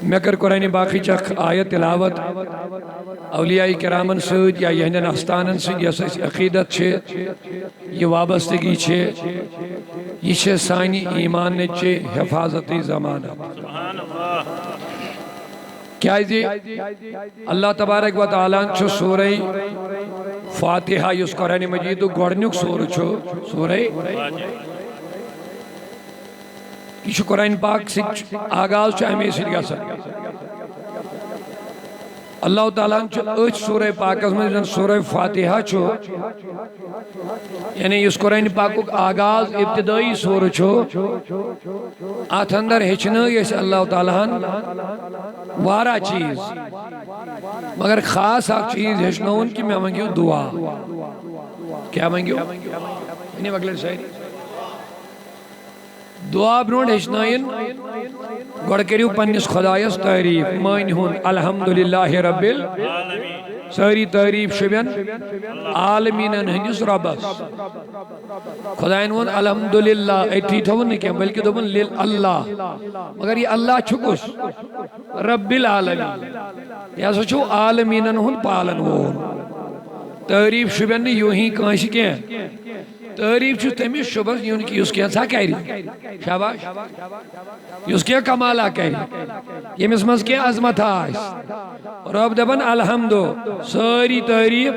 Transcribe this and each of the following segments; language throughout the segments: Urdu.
میں کر قرآن باقی چک آیت تلاوت اولیاء کرامن سید یا یہندن استانن سید یس عقیدت چھے یہ وابستگی چھے یہ چھے سانی ایمان چھے حفاظتی زمانہ کیا جی اللہ تبارک و تعالیٰ چھو سورہ فاتحہ یس قرآن مجید گوڑنک سور چھو سورہ یہ چھو قرآن پاک سے آغاز چھو ہمیں سے لگا سکتا اللہ تعالیٰ چھو اچھ سورہ پاک از میں سورہ فاتحہ چھو یعنی اس قرآن پاک کو آغاز ابتدائی سور چھو آتھ اندر ہچنا یہ اللہ تعالیٰ وارا چیز مگر خاص آگ چیز ہچنا ان کی میں مانگیو دعا کیا مانگیو انہیں مقلر شاید دعا برونڈ ہچنائن گوڑ کریو پنیس خدایس تعریف مائن ہون الحمدللہ رب ساری تعریف شبین عالمین ہندس ربس خداین ہون الحمدللہ ایتھی تھون نکیم بلکہ دوبن للہ مگر یہ اللہ چھکس رب العالمین یا سوچو عالمین ہون پالن ہون تعریف شبین یوں ہی کانش کیا تعریف چھو تیمی شبس یوں کی اس کیا سا کہہ رہی شاباش اس کیا کمالا کہہ رہی یہ مسمز کیا عظمت آئیس رب دبن الحمدو ساری تعریف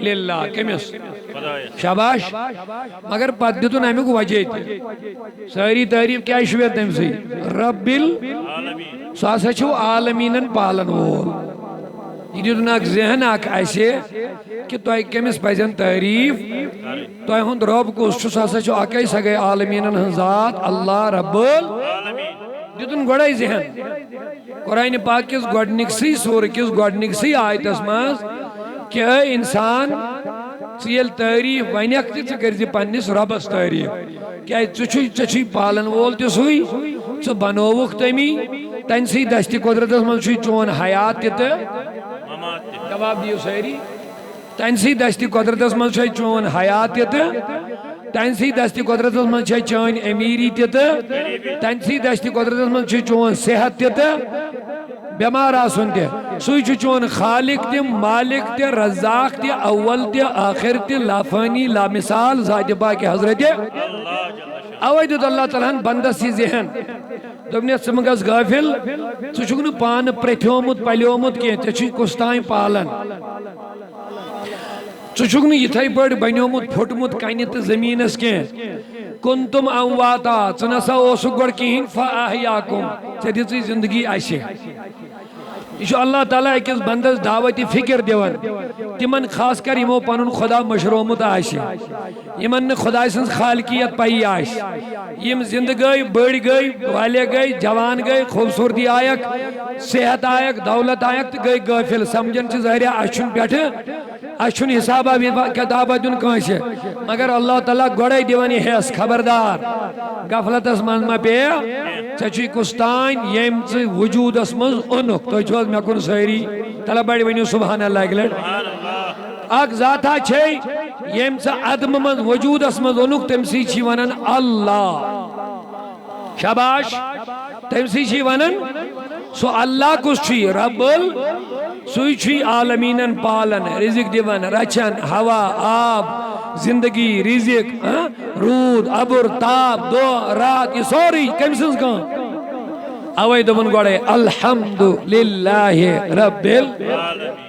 للہ کمیس شاباش مگر پت دیتو نامی کو وجہ تھی ساری تعریف کیا شویت تیم سی رب ساسا چھو عالمینن پالن ہو یہ دیتو ناک ذہن آک ایسے کہ تو ایک کمیس پیجن تعریف تو ایک ہند رب کو اس ساسا چھو آکے سگے عالمینن ذات اللہ رب دیتن گوڑائی ذہن قرآن پاک کس گوڑنک سی سور کس گوڑنک سی آیت اسماز کہ اے انسان سیل تعریف وینیک تی چکرزی پنیس ربس تعریف کیا چچوی پالن وول تی سوئی سو بنووک تیمی تنسی دستی قدرت اسمان چھوئی چون حیات تی تی جواب دیو سیری تنسی دستی قدرت اسمان چھوئی چون حیات تی تی تنسی دستی قدرت اسمان چھوئی چون امیری تی تی تنسی دستی قدرت اسمان چھوئی چون صحت تی تی بیمار آسن تی سوئی چون خالق تی مالک تی رزاق تی اول تی آخر تی لافانی لامثال ذات پاک حضرت اوہ دیت اللہ تعالیٰ بندس سی ذہن دوبنیت سمگس غافل سو چھکنو پان پریتھومت پلیومت کی تیچی کستائیں پالن سو چھکنو یہ تھائی بڑ بینیومت پھوٹمت کائنیت زمین اس کے کنتم امواتا چنسا اوسو گوڑ کیہن فاہیاکم سے دیتی زندگی آئیشے یہ اللہ تعالیٰ ایکس بندس دعوتی فکر دیون تمن خاص کر یمو پنن خدا مشرومت آئیشے یمن خدا سنس خالقیت پائی آئیش یم زند گئی بڑ گئی والے گئی جوان گئی خوبصورتی آیک صحت آیک دولت آیک گئی غافل سمجھن چھ ظاہرہ اچھن پیٹھ اچھن حسابہ کتابہ دن کانشے مگر اللہ تعالیٰ گوڑے دیوانی حیث خبردار غفلت اسمان ما پہ چچی کستان یم چھ وجود اسمز انک تو چوز میں کن سہری تعالیٰ بڑی ونیو سبحان اللہ اگلٹ اک ذاتہ چھے یم چھ عدم من وجود اسمز انک تمسی چھی ونن اللہ شاباش تمسی چھی ونن سو اللہ کس چھی رب سوئی چھی عالمینن پالن رزق دیون رچن ہوا آب زندگی رزق رود عبر تاب دو رات یہ سوری کمسنز کان اوہ دبن گوڑے الحمدللہ رب العالمین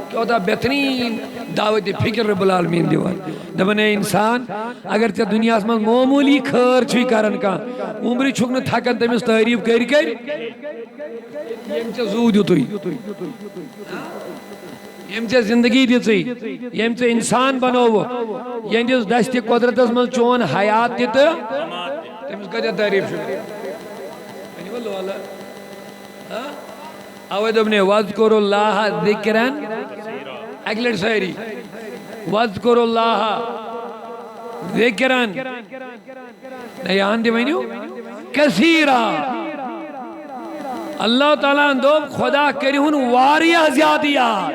کیا ہوتا بہترین دعوت فکر رب العالمین دیوان دبن انسان اگر چا دنیا اس میں معمولی خیر چھوئی کرن کا عمری چھکن تھکن تمیز تعریف کر یم چا زود ہوتوئی یم چا زندگی دیتوئی یم چا انسان بنو یم دیس دستی قدرت اس میں چون حیات دیتا تمیز کجا تعریف شکر یعنی واللہ والا اوہ دبنے وَذْكُرُ اللَّهَ ذِكْرًا اگلٹ سائری وَذْكُرُ اللَّهَ ذِكْرًا نیان دی مینیو کثیرہ اللہ تعالیٰ اندوب خدا کری ہون واریہ زیادیات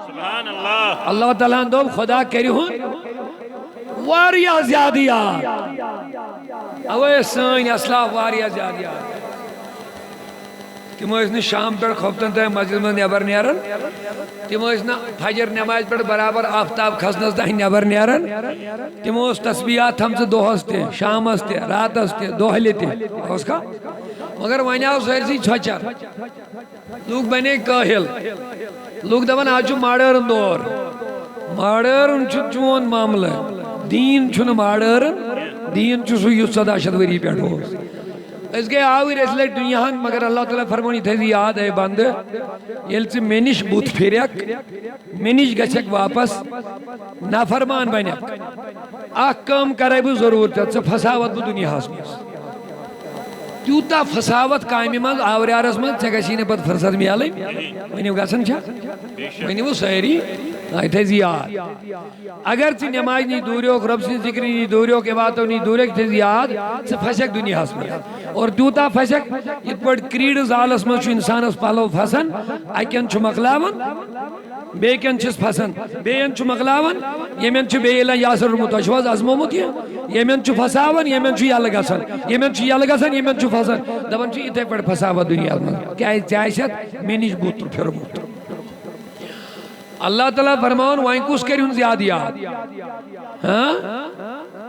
سبحان اللہ اللہ تعالیٰ اندوب خدا کری ہون واریہ زیادیات اوہ سائن اسلاف واریہ زیادیات تم ٲسۍ نہٕ شام پٮ۪ٹھ خۄفتن تام مسجد منٛز نٮ۪بر نیران تم ٲسۍ نہٕ فجر نٮ۪مازِ پٮ۪ٹھ برابر آفتاب کھسنس تام نٮ۪بر نیران تمو اوس تسبیحات تھمژٕ دۄہس تہِ شامس تہِ راتس تہِ دۄہلہِ تہِ اوس کھا مگر وۄنۍ آو سٲرسٕے ژھۄچر لوٗکھ بنے کٲہِل لوٗکھ دپان آز چھُ ماڈٲرٕن دور ماڈٲرٕن چھُ چون معاملہٕ دیٖن چھُنہٕ ماڈٲرٕن دیٖن چھُ سُہ یُس 1400 ؤری پٮ۪ٹھ اوس أسۍ گٔے آوٕرۍ أسۍ لٔٹۍ دُنیاہن مگر اللہ تعالیٰ فرمون یہِ تھٲیزِ یاد اے بندٕ ییٚلہِ ژٕ مےٚ نِش بُتھ پھِرکھ مےٚ نِش گژھکھ واپس نافرمان بنکھ اکھ کٲم کرے بہٕ ضروٗر ژٕ پھساوتھ بہٕ دُنیاہس منٛز تیوٗتاہ پھساوتھ کامہِ منٛز آوریارس منٛز ژےٚ گژھی نہٕ پتہٕ فرصت میلٕنۍ ؤنِو گژھان چھا ؤنِو سٲری یہِ تھٲیزِ یاد اگر ژٕ نٮ۪مازِ نِش دوٗریوکھ رۄب سٕنٛزِ ذِکرِ نِش دوٗریوکھ عبادتو نِش دوٗریوکھ یہِ تھٲیزِ یاد ژٕ پھسکھ دُنیاہس منٛز اور تیوٗتاہ پھسکھ یِتھ پٲٹھۍ کریٖڈٕ زالس منٛز چھُ انسانس پلو پھسان اکٮ۪ن چھُ مۄکلاوان بیٚیہِ کٮ۪ن چھِس پھسان بیٚیَن چھُ مۄکلاوان ییٚمٮ۪ن چھُ بیٚیہِ ییٚلہِ یاسر روٗدمُت تۄہہِ چھُو حظ ازمومُت یہِ ییٚمٮ۪ن چھُ پھساوان ییٚمٮ۪ن چھُ یَلہٕ گژھان ییٚمٮ۪ن چھُ یَلہٕ گژھان ییٚمٮ۪ن چھُ پھسان دپان چھُ یِتھَے پٲٹھۍ پھساوتھ دُنیاہس منٛز کیٛازِ ژےٚ آسٮ۪تھ مےٚ نِش بُتھ پھِرمُت اللہ تعالیٰ فرماوان وۄنۍ کُس کرِہُن زیادٕ یاد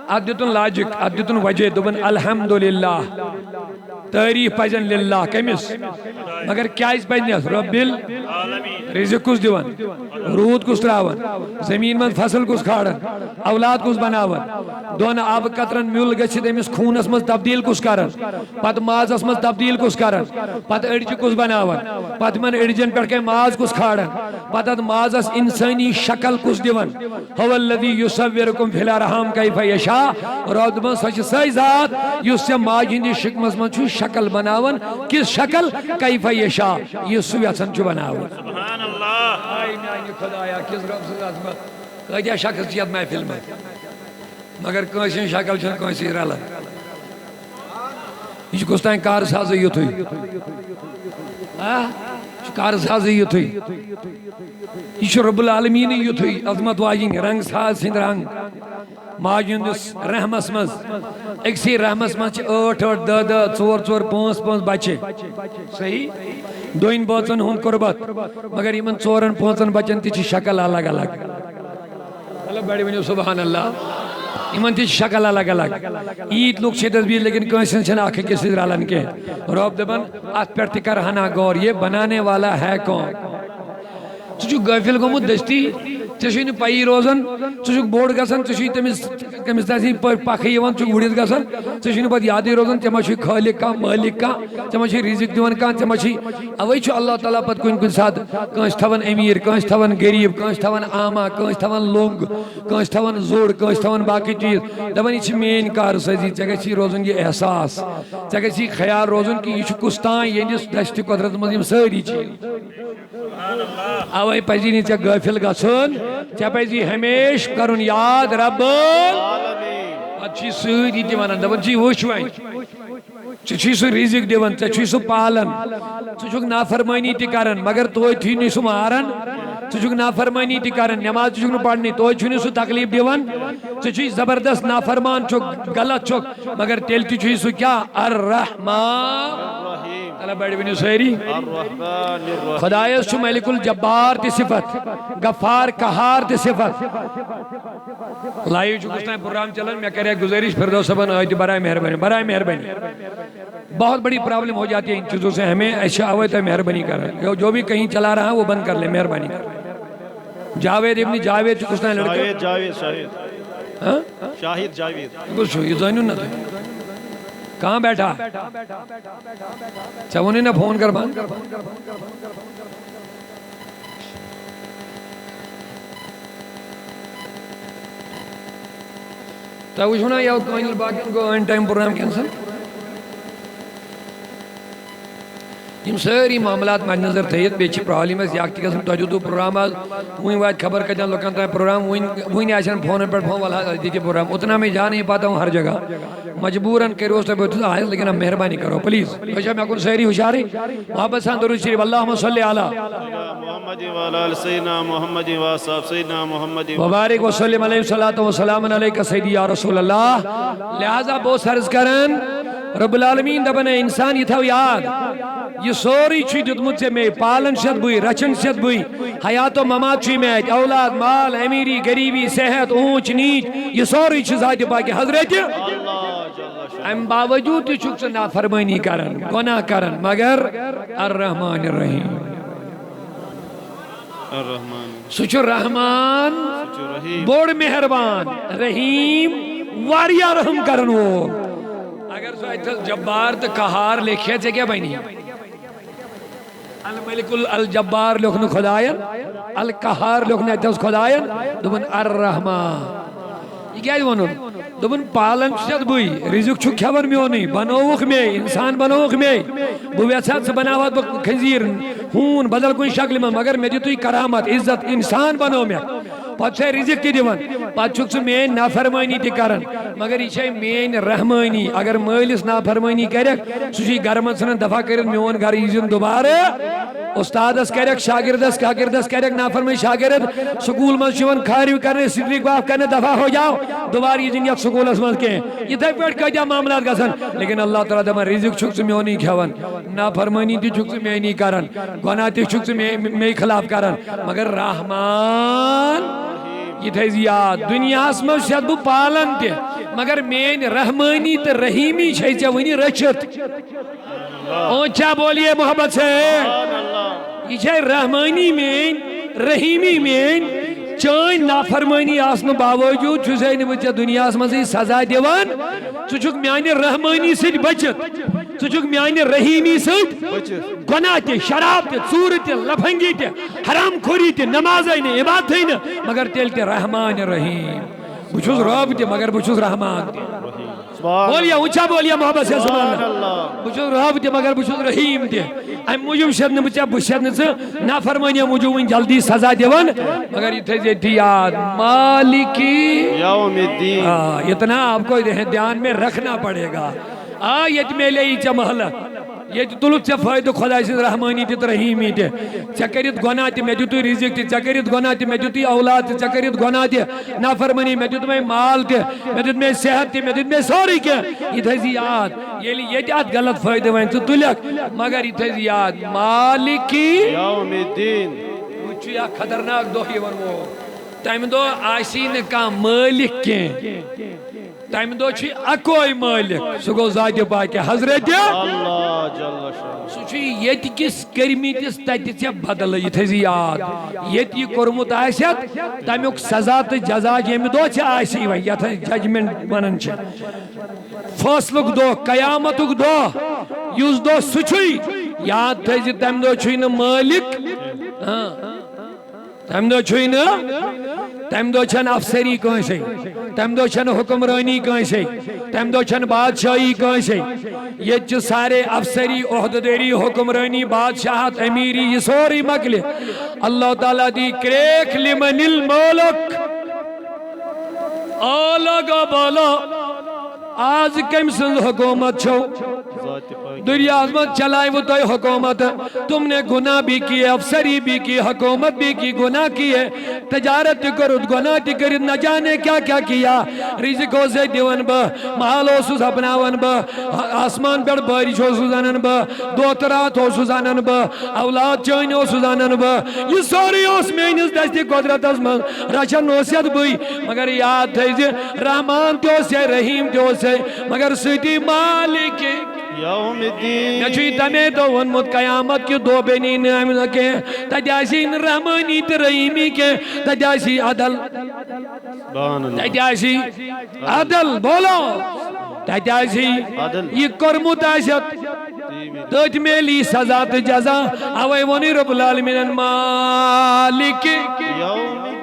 اتھ دِتُن لاجِک اتھ دِتُن وجہ دوٚپُن الحمدُاللہ تعریٖف پزن للہ کٔمِس مگر کیٛازِ پزنس رۄبِل رِزق کُس دِوان روٗد کُس تراوان زٔمیٖن منٛز فصل کُس کھالان اولاد کُس بناوان دۄن آبہٕ قطرن میُل گٔژھِتھ أمِس خوٗنس منٛز تبدیٖل کُس کران پتہٕ مازس منٛز تبدیٖل کُس کران پتہٕ أڑجہِ کُس بناوان پتہٕ یِمن أڑجن پٮ۪ٹھ کَنہِ ماز کُس کھالان پتہٕ اتھ مازس انسٲنی شکل کُس دِوان هو الذی یُصوِرکُم فی الارحام کیف یشاء رۄب دپان سۄ چھِ سۄے ذات یُس ژےٚ ماجہِ ہٕنٛدِس شِکمس منٛز چھُ شکل بناوان کِژھ شکل کیف یشاء یُس سُہ یژھان چھُ بناوُن خدایا کِژھ رۄب سٕنٛز عظمت کۭتیاہ شخص چھِ یتھ محفِل منٛز مگر کٲنٛسہِ ہٕنٛز شکل چھنہٕ کٲنٛسہِ سۭتۍ رلان یہِ چھُ کُس تانۍ کارسازٕے یُتھُے یہِ چھُ کارسازٕے یُتھُے یہِ چھُ رۄب العالمیٖنٕے یُتھُے عظمت واجِنۍ رنٛگ ساز سٕنٛدۍ رنٛگ ماجہِ ہٕنٛدِس رحمس منٛز أکسٕے رحمس منٛز چھِ 8 8 10 10 4 4 5 5 بچہِ صحیح دوٚنۍ بٲژن ہُنٛد قربت مگر یِمن 4 5 بچن تہِ چھِ شکل الگ الگ مطلب بڑِ ؤنِو سبحان اللہ یِمن تہِ چھِ شکل الگ الگ ییٖتۍ لُکھ چھِ تصبیٖر لیکن کٲنٛسہِ ہٕنٛز چھنہٕ اکھ أکِس سۭتۍ رلان کینٛہہ رۄب دپان اتھ پٮ۪ٹھ تہِ کر ہنا غور یہ بنانے والا ہے کون ژٕ چھُکھ غٲفِل گوٚمُت دٔستی ژےٚ چھُے نہٕ پیی روزان ژٕ چھُکھ بوٚڑ گژھان ژےٚ چھُے تٔمِس تام سٕنٛدۍ پٲٹھۍ پکھٕ یِوان ژٕ چھُکھ وُڑِتھ گژھان ژےٚ چھُے نہٕ پتہٕ یادٕے روزان ژےٚ ما چھُے خٲلق کانٛہہ مٲلِک کانٛہہ ژےٚ ما چھُے رِزق دِوان کانٛہہ ژےٚ ما چھُے اوے چھُ اللہ تعالیٰ پتہٕ کُنہِ کُنہِ ساتہٕ کٲنٛسہِ تھاوان أمیٖر کٲنٛسہِ تھاوان غریٖب کٲنٛسہِ تھاوان عاما کٲنٛسہِ تھاوان لوٚنٛگ کٲنٛسہِ تھاوان زوٚڑ کٲنٛسہِ تھاوان باقٕے چیٖز دپان یہِ چھِ میٲنۍ کارسٲزی ژےٚ گژھی روزُن یہِ احساس ژےٚ گژھی خیال روزُن کہِ یہِ چھُ کُس تانۍ یِہنٛدِس دشتہِ قۄدرتس منٛز یِم سٲری چیٖز اوے پزی نہٕ ژےٚ غٲفِل گژھُن ژےٚ پزی ہمیشہِ کرُن یاد رب پتہٕ چھُے سۭتۍ یہِ تہِ ونان دپان چھُے وٕچھ وۄنۍ ژےٚ چھُے سُہ رِزق دِوان ژےٚ چھُے سُہ پالان ژٕ چھُکھ نافرمٲنی تہِ کران مگر توتہِ چھُے نہٕ سُہ ماران ژٕ چھُکھ نافرمٲنی تہِ کران نٮ۪ماز تہِ چھُکھ نہٕ پرنٕے توتہِ چھُے نہٕ سُہ تکلیٖف دِوان ژٕ چھُے زبردست نافرمان چھُکھ غلط چھُکھ مگر تیٚلہِ تہِ چھُے سُہ کیٛاہ الرحمان اللہ بڑِ ؤنِو سٲری خۄدایس چھُ ملک الجبار تہِ صفت غفار قہار تہِ صفت لایِو چھُ کُس تانۍ پروگرام چلان مےٚ کرے گزٲرش فردوس صٲبن ٲدِ برائے مہربانی بہت بڑی پرابلم ہو جاتی ہے ان چیزوں سے ہمیں ایسا ہوئے تو مہربانی کر جو بھی کہیں چلا رہا ہے وہ بند کر لے مہربانی کر جاوید ابن جاوید چھُ کُس تانۍ لڑکہٕ شاہد جاوید کُس چھُ یہِ زٲنِو نا تُہۍ کہاں بیٹھا ژےٚ ووٚنُے نا فون کر بند تۄہہِ وٕچھو نا یَوٕ کٲنِل باقین گوٚو أنۍ ٹایم پروگرام کینسل یِم سٲری معاملات مد نظر تھٲیِتھ بیٚیہِ چھِ پرابلِم اَسہِ یَکھ تہِ گژھان تۄہہِ دیُتوٕ پروگرام آز وٕنۍ واتہِ خبر کتٮ۪ن لُکن تام پروگرام وٕنۍ آسن فونن پٮ۪ٹھ فون وَلہٕ حظ دیٖجیے پروگرام اتنا میں جا نہیں پاتا ہوں ہر جگہ مجبوراً کٔرِو تۄہہِ بہٕ آیس لیکن اب مہربانی کرو پلیٖز تُہۍ چھا مےٚ کُن سٲری ہُشارٕے محبت سان درود شریف اللہُمہ صلی علی وبارک وسلم علیہ الصلوۃ والسلام علیکہ سیدی یا رسول اللہ لہٰذا بہت عرض کران رب العالمین دپن انسان یہ تھو یاد یہ سوری چھ دیتمت ژے مے پالن چھت بُے رچن چھت بُے حیات و ممات چھ مے اولاد مال امیری غریبی صحت اونچ نیچ یہ سوری چھ ذات پاک حضرت ام باوجود تہ چھک ژٕ نافرمانی کران گناہ کران مگر الرحمن الرحیم سہ چھ رحمان بوڑ مہربان رحیم واریاہ رحم کرن وول اگر سو اتھس جبار تو قہار لکھے ژے کیا بنی الملک الجبار لکھن خدایان القہار لکھن اتھس خدایان دپن الرحمان یہ کیا ونن دپن پالن چھت بُے رزق چھُ کھیون میونٕے بنووُکھ مے انسان بنووُکھ مے بہٕ یژھا ژٕ بناوتھ بہٕ خنزیر ہوٗن بدل کُنہِ شکلہِ منٛز مگر مےٚ دِتُے کرامت عزت انسان بنو مےٚ پتہٕ چھے رزق تہِ دِوان پتہٕ چھُکھ ژٕ میٲنۍ نافرمٲنی تہِ کران مگر یہ چھے میٲنۍ رحمٲنی اگر مٲلِس نافرمٲنی کرکھ سُہ چھُے گرٕ منٛز ژھٕنان دفع کٔرِتھ میون گرٕ ییٖزِ دُبارٕ استادس کرکھ شاگردس کرکھ نافرمٲنی شاگرد سکول منٛز چھُ یِوان کھاروِ کرنہِ سٹرک واف کرنہِ دفع ہو جاو دوبارٕ ییٖزِ یتھ سکولس منٛز کینٛہہ یِتھے پٲٹھۍ کۭتیاہ معاملات گژھان لیکن اللہ تعالیٰ دپان رزق چھُکھ ژٕ میونٕے کھٮ۪وان نافرمٲنی تہِ چھُکھ ژٕ میٲنی کران گۄناہ تہِ چھُکھ ژٕ مے خلاف کران مگر رحمان یہ تھیز یاد دنیاہس منٛز چھس بہٕ پالان تہِ مگر میٲنۍ رحمٲنی تہٕ رحیمی چھے ژےٚ وٕنہِ رٔچھِتھ اونچا بولیے محبت سے یہ چھے رحمانی میٲنۍ رحیمی میٲنۍ چٲنۍ نافرمٲنی آسنہٕ باوجوٗد چھُسے نہٕ بہٕ ژےٚ دُنیاہس منٛزٕے سزا دِوان ژٕ چھُکھ میانہِ رحمٲنی سۭتۍ بٔچِتھ ژٕ چھُکھ میانہِ رحیمی سۭتۍ گۄناہ تہِ شراب تہِ ژوٗرٕ تہِ لفنگی تہِ حرام خوری تہِ نمازے نہٕ عبادتھٕے نہٕ مگر تیٚلہِ تہِ رحمان رحیم بہٕ چھُس رب تہِ مگر بہٕ چھُس رحمان تہِ بولیے اونچا بولیے محبت سے سبحان اللہ بہٕ چھُس رب تہِ مگر بہٕ چھُس رحیم تہِ امہِ موٗجوٗب چھس نہٕ بہٕ ژےٚ بہٕ چھس نہٕ ژٕ نافرمٲنی موٗجوٗب وٕنۍ جلدی سزا دِوان مگر یہ تھٲیزِ ییٚتھی یاد مالکی یوم الدین اتنا آپ کو دھیان میں رکھنا پڑے گا یت میلے ژےٚ مہلت یت تُلُتھ ژےٚ فٲیدٕ خۄداے سٕنٛز رحمٲنی تہِ تہٕ رحیٖمی تہِ ژےٚ کٔرِتھ گۄناہ تہِ مےٚ دِتُے رِزق تہِ ژےٚ کٔرِتھ گۄناہ تہِ مےٚ دِتُے اولاد تہِ ژےٚ کٔرِتھ گۄناہ تہِ نافرمٲنی مےٚ دیُت مےٚ مال تہِ مےٚ دیُت مےٚ صحت تہِ مےٚ دیُت مےٚ سورُے کینٛہہ یہِ تھٲیزِ یاد ییٚلہِ ییٚتہِ اتھ غلط فٲیدٕ وۄنۍ ژٕ تُلکھ مگر یہِ تھٲیزِ یاد مالکی یوم الدین وۄنۍ چھُ اکھ خطرناک دۄہ یِوان وول تمہِ دۄہ آسی نہٕ کانٛہہ مٲلِک کینٛہہ تمہِ دۄہ چھُ اکوے مٲلِک سُہ گوٚو ذاتِ پاکہِ حضرت سُہ چھُ ییٚتہِ کِس کٔرمٕتِس تتہِ ژےٚ بدلہٕ یہِ تھٲیزِ یاد ییٚتہِ یہِ کوٚرمُت آسٮ۪تھ تمیُک سزا تہٕ جزا ییٚمہِ دۄہ ژےٚ آسی وۄنۍ یتھ أسۍ ججمنٹ ونان چھِ فٲصلُک دۄہ قیامتُک دۄہ یُس دۄہ سُہ چھُے یاد تھٲیزِ تمہِ دۄہ چھُے نہٕ مٲلِک تمہِ دۄہ چھُے نہٕ تمہِ دۄہ چھنہٕ افسری کٲنٛسے تمہِ دۄہ چھنہٕ حُکمرٲنی کٲنٛسے تمہِ دۄہ چھنہٕ بادشاہی کٲنٛسے ییٚتہِ چھِ سارے افسری عہدٕدٲری حُکمرٲنی بادشاہت امیری یہ سورُے مۄکلہِ اللہ تعالیٰ دی کریکھ لمن الملک آلگا بالا آز کٔمۍ سٕنٛز حکومت چھو دنیاس میں چلائے وہ تو حکومت تم نے گناہ بھی کیے افسری بھی کی حکومت بھی کی گناہ کیے تجارت کرد گناہ تی کرد نہ جانے کیا کیا کیا رزقوں سے دیون با محال ہو سوز اپناون با آسمان پر بارش ہو سوزانن با دوترات ہو سوزانن با اولاد چین ہو سوزانن با یہ سوری اس میں انس دستی قدرت از من رچن نوسیت بھئی مگر یاد تھے رحمان تیو سے رحیم تیو سے مگر سیدی مالک یوم الدین میں چھوئی تمہیں تو ونمت قیامت کی دو بینی نعمت کے تجاسی رحمانی ترحیمی کے تجاسی عدل تجاسی عدل بولو تجاسی یہ کرمت آشت تجھ میں لی سزا تجزا اوے ونی رب العالمین مالک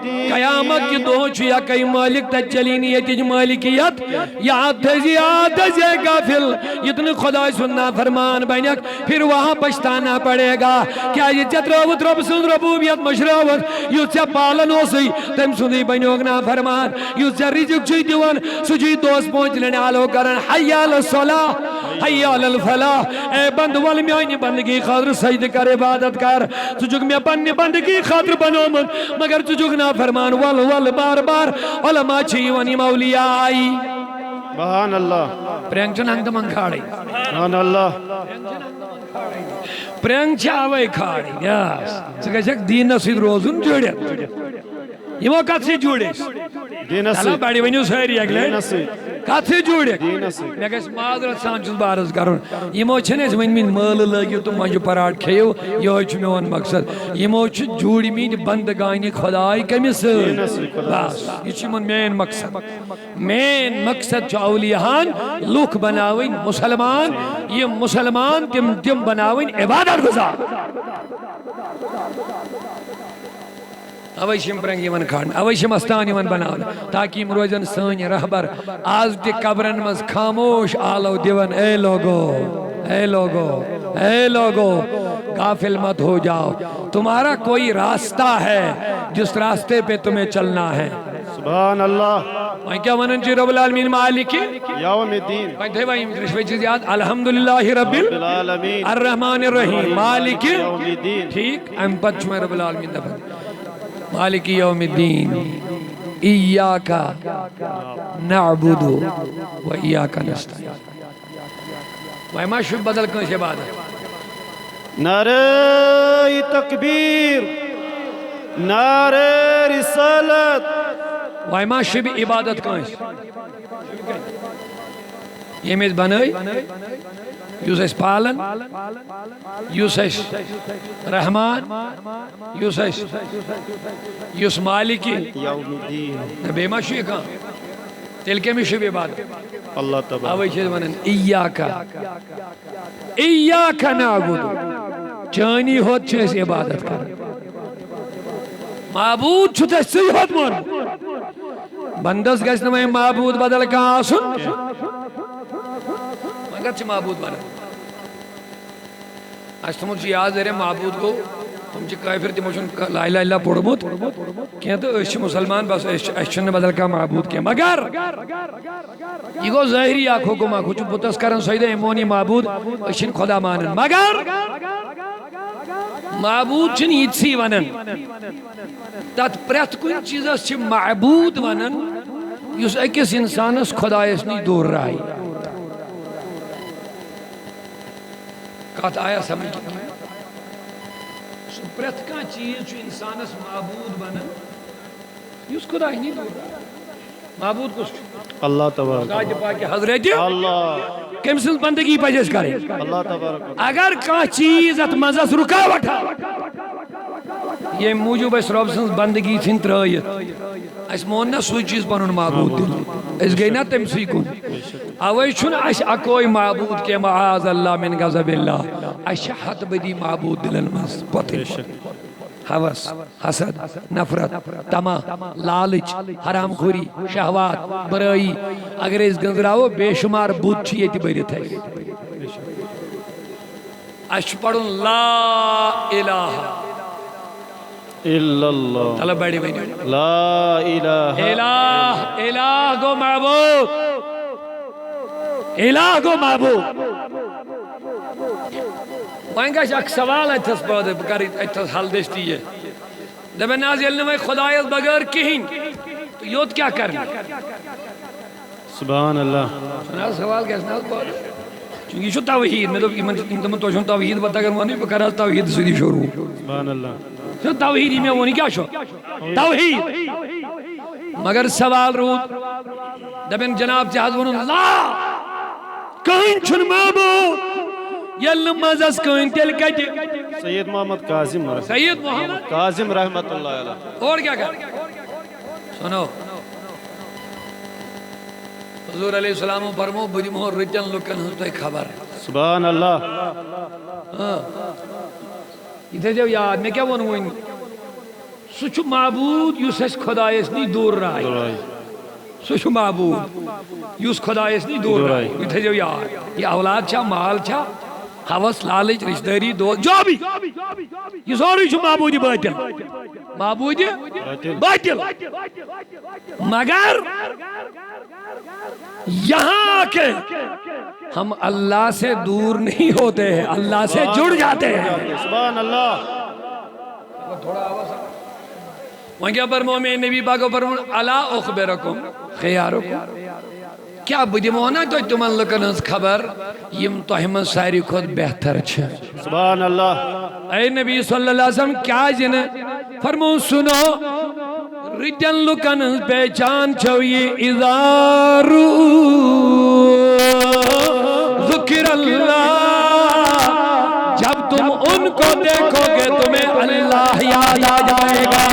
قیامت کی دو چھویا کئی مالک تجلینی تج مالکیت یاد تجی آدھے غافل اتنے خدا سننا فرمان بینک پھر وہاں پشتانا پڑے گا کیا یہ چتروت رب سن ربوبیت مشروت یو سے پالن ہو سی تم سنی بینوگنا فرمان یو سے رزق چھوئی دیوان سجی دوست پہنچ لینے آلو کرن حیال الصلاة حیال الفلاح اے بند والمیانی بندگی خاطر سجد کر عبادت کر سجگ میں پنی بندگی خاطر بنو من مگر سجگنا فرمان وال بار بار علماء چھیوانی مولیاء آئی سبحان اللہ پرینگ ہنگ تو من کھاڑی سبحان اللہ پرینگ چاوے کھاڑی یس ژٕ دین سۭتۍ روزُن جُڑِتھ یِمو کتھ سۭتۍ جُڑِس دینس اللہ بڑی ؤنِو سٲری اکہِ لٹہِ دینس کتھ سۭتۍ جُڑِتھ دینس سۭتۍ مےٚ گژھِ معذرت سان چھُس بہٕ عرض کرُن یِمو چھِنہٕ أسۍ ؤنمٕتۍ مٲلہٕ لٲگِو تہٕ مۄنجہِ پراٹھ کھیٚیِو یِہوے چھُ میون مقصد یِمو چھِ جوٗڑمٕتۍ بندگانہِ خۄداے کٔمِس سۭتۍ بس یہِ چھُ یِمن مین مقصد مین مقصد چھُ اولیاہن لُکھ بناوٕنۍ مُسلمان یِم مُسلمان تِم بناوٕنۍ عبادت گزار اوے چھِ یِم پرنٛگ یِوان کھالنہٕ اوے چھِ یِم استان یِوان بناونہٕ تاکہ یِم روزن سٲنۍ رہبر آز تہِ قبرن منٛز خاموش آلو دِوان اے لوگو اے لوگو اے لوگو غافل مت ہو جاؤ تمہارا کوئی راستہ ہے جس راستے پہ تمہیں چلنا ہے سبحان اللہ وہیں کیا ونن چی رب العالمین مالک یوم الدین وہیں تھے وہیں رشوے چیز یاد الحمدللہ رب العالمین الرحمن الرحیم مالک یوم الدین ٹھیک ام پت چھو رب العالمین دفع مالک یوم الدین ایاکا نعبد و ایاکا نستعین وہیں ما شب بدل کن سے عبادت نعرہ تکبیر نعرہ رسالت وہیں ما شب عبادت کن سے یہ میں بنائی یوس اس پالن یوس اس رحمان یوس مالکی یوم الدین بے ما شو یہ کام تیل کے میں شب عبادت اللہ تبارک آوائی چیز ونن ایاکا نعبد چانی ہوت چیز عبادت کر معبود چھتے سی ہوت مون بندس گیس نمائی معبود بدل کہاں آسن مگر چھ معبود بدل آج تمہیں چھ یاد ہے معبود کو ہم چھ کافر تی موشن لا الہ اللہ پڑھمت کیا تو اس چھ مسلمان بس اس چھ بدل کا معبود کیا مگر یہ گو ظاہری آنکھوں کو ماں کچھ بتس کرن سویدہ امونی معبود اس چھ خدا مانن مگر معبود چھن یتسی ونن تات پریت کن چیزس چھ معبود ونن یس اکس انسانس خدایس نی دور رائی کات آیا سمجھ سو پریت کان چیز چھ انسانس معبود ونن یس خدای نی دور رائی معبود کس اللہ تبارک خدا پاک حضرت اللہ کم سن بندگی پجس کرے اللہ تبارک اگر کان چیز ات مزس رکاوٹ یہ موجود اس رب سن بندگی تھن ترائیت اس مون نا سوئی چیز پنن معبود دل اس گئی نا تم سی کن اوئی چھن اس اکوئی معبود کے معاذ اللہ من غضب اللہ اس حت بدی معبود دلن مز پتن حوث حسد نفرت تما لالچ حرام خوری شہوات برائی اگر اس گنزراو بے شمار بود چھی یہ بیرت ہے اش پڑھن لا الہ الا اللہ طلب بیڑی بینی لا الہ الہ گو معبود الہ گو معبود وانگاش اک سوال ایتھس بودے بکاری ایتھس حل دشتی ہے دبے نازی علمائی خدایت بغیر کہیں تو یوت کیا کرنا سبحان اللہ سنا سوال کیس ناز بودے چونکہ یہ شو توحید میں تو توشن توحید بتا کر وانی بکر آز توحید سیدھی شروع سبحان اللہ شو توحیدی میں وانی کیا شو توحید مگر سوال روت دبن جناب جہاز ونن لا کہیں چھن معبود یلن مزس کہیں تیل کہتے سید محمد قاسم سید محمد قاسم رحمت اللہ علیہ اور کیا کر سنو حضور علیہ السلام فرمو بدی مہر رجن لکن ہوتا ہے خبر سبحان اللہ ادھے جو یاد میں کیا ونو ان سوچ معبود یوس اس خدایس نی دور رائی سوچ معبود یوس خدایس نی دور رائی ادھے جو یاد یہ اولاد چھا مال چھا حوث لالچ رشتری دوست جو بھی یہ سوری چھو معبودی باطل معبودی باطل مگر یہاں کے ہم اللہ سے دور نہیں ہوتے ہیں اللہ سے جڑ جاتے ہیں سبحان اللہ وہاں کیا فرمو میں نبی پاک فرمو الا اخبرکم خیارکم کیا بدمونا تو تمن لکن ہز خبر یم تہمن ساری کھت بہتر چھ سبحان اللہ اے نبی صلی اللہ علیہ وسلم کیا جن فرمو سنو رتن لکن ہز پہچان چھو یہ اذا ذکر اللہ جب تم ان کو دیکھو گے تمہیں اللہ یاد آ جائے گا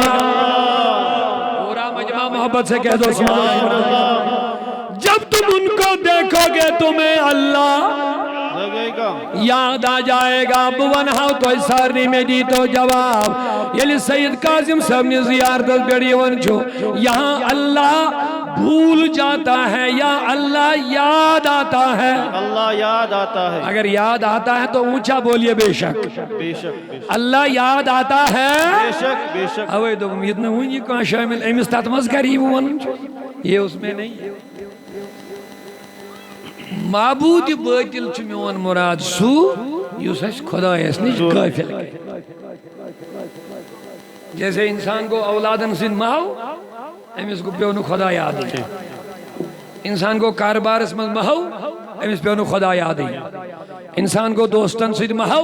پورا مجمع محبت سے کہہ دو سبحان اللہ جب تم ان کو دیکھو گے تمہیں اللہ یاد آ جائے گا بون ہاو تو سارنی میں دی تو جواب یلی سید قاسم صاحب نے زیارت بیڑی ونچو یہاں اللہ بھول جاتا ہے یا اللہ یاد آتا ہے اللہ یاد آتا ہے اگر یاد آتا ہے تو اونچا بولیے بے شک بے شک اللہ یاد آتا ہے بے شک بے شک اوے تو امید نہ ہوئی کہاں شامل امیس تاتمز قریب ونچو یہ اس میں نہیں ہے معبود باطل چھ میون مراد سو یس اس خدا اس نش غافل جیسے انسان کو اولادن سن مہو امس کو پیونو خدا یاد ہے انسان کو کاروبار اس مز مہو امس پیونو خدا یاد ہے انسان کو دوستن سن مہو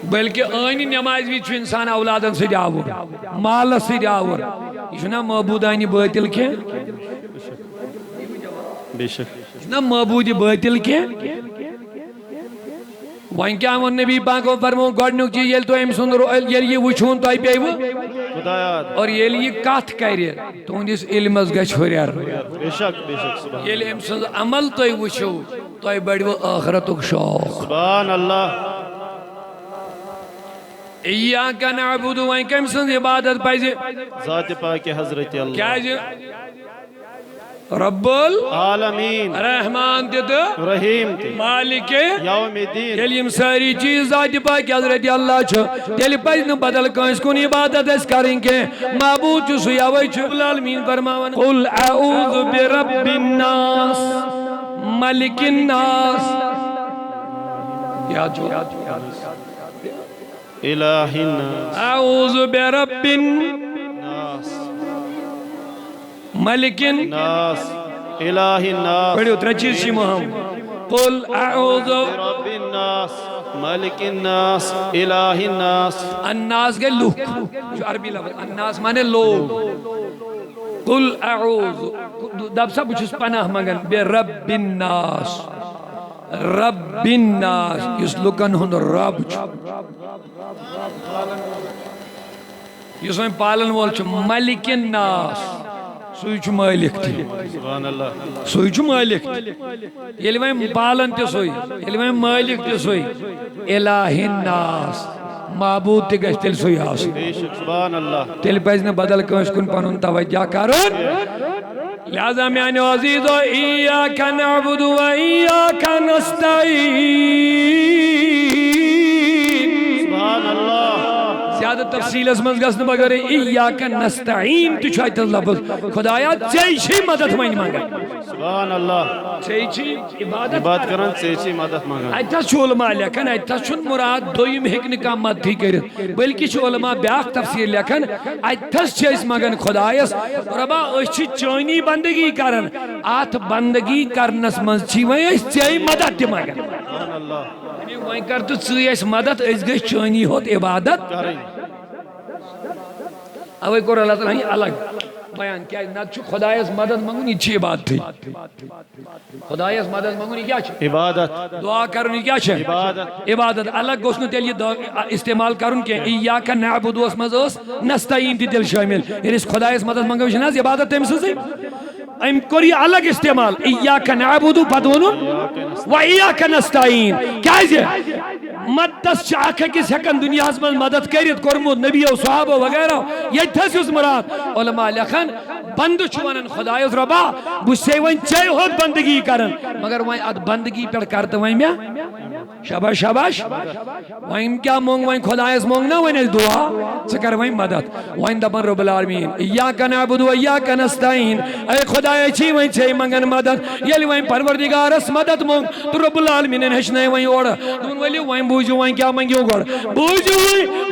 بلکہ آئینی نماز بھی چھ انسان اولادن سن آور مال سن آور یہ چھنا معبودانی باطل کے بے شک نہ معبود باطل کے وہیں کیا وہ نبی پاک کو فرمو گوڑنک چیز یل تو ایم سندر یل یہ وچھون تو آئی پیو خدا یاد اور یل یہ کات کریر تو اندیس علم از گچھ ہوریر بے شک سبحان یل ایم سندر عمل تو آئی وچھو تو آئی بڑی وہ آخرتک شوق سبحان اللہ ایاکا نعبدو وہیں کم سند عبادت پائزے ذات پاک حضرت اللہ کیا جی رب العالمین رحمان تیت رحیم تی مالک یوم الدین یلیم ساری چیز ذات پاک حضرت اللہ چھو یلی پجن بدل کنس کن عبادت اس کریں کے معبود چھو سیاوی چھو العالمین فرماون قل اعوذ برب الناس ملک الناس یاد جو الہ الناس اعوذ برب الناس ملک الناس الہ الناس پڑھو ترہ چیز شی مہم قل اعوذ برب الناس ملک الناس الہ الناس الناس گئے لوگ جو عربی لفظ الناس مانے لوگ قل اعوذ دب سب چیز پناہ مگن بے رب الناس رب الناس اس لکن ہند رب اس میں پالن وول چھ ملک الناس سوئی چھ مالک تی سبحان اللہ سوئی چھ مالک تی یلی میں پالن تی سوئی یلی میں مالک تی سوئی الہ الناس معبود تی گشت تل سوئی آسو بے شک سبحان اللہ تل پیزن بدل کنش کن پنن توجہ کرن لہذا میانی عزیزو ایاکا نعبد و ایاکا نستعین سبحان اللہ زیادہ تفصیل از منزگس نبگر ایاکا نستعین تو چھائیت لفظ خدایا چیشی مدد مانی مانگا سبحان اللہ چیشی عبادت بات کرن چیچی مدد مانگا ایتا چھو علماء لیکن ایتا چھن مراد دویم ہکن کا مد تھی کرد بلکہ چھو علماء بیاق تفسیر لیکن ایتا چیز مگن خدایس ربا اچھی چونی بندگی کرن آت بندگی کرنس منز چی وی اس چی مدد دی مگن سبحان اللہ وہیں کر تو چی اس مدد اس گئی چونی ہوت عبادت کریں اوے کور اللہ تعالیٰ ہی الگ بیان کیا نہ چھو خدایس مدد منگونی چی عبادت تھی خدایس مدد منگونی کیا چھو عبادت دعا کرنی کیا چھو عبادت عبادت الگ گوشنو تیلی استعمال کرن کہ ایاکا نعبدو اس مزوس نستعین تی دل شامل یعنی اس خدایس مدد منگوش ناز عبادت تیم سزی ام کوری الگ استعمال ایاکا نعبدو پدونو و ایاکا نستعین کیا ہے مدس چاکہ کس حکن دنیا حسمل مدد کریت کرمود نبی و صحابہ وغیرہ یہ تھسی اس مراد علماء لکھن بند چوانن خدایت ربا بسے وین چاہے ہوت بندگی کرن مگر وین اد بندگی پر کرتا وین میں شاباش شاباش وین کیا مونگ وین خدایت مونگ نا وین دعا سکر وین مدد وین دبن رب العالمین ایاکا نعبد و ایاکا نستعین اے خدای چی وین چاہے منگن مدد یلی وین پروردگار اس مدد مونگ تو رب العالمین ہشنے وین اوڑا دون ولی وین بوجو وین کیا منگیو گوڑ بوجو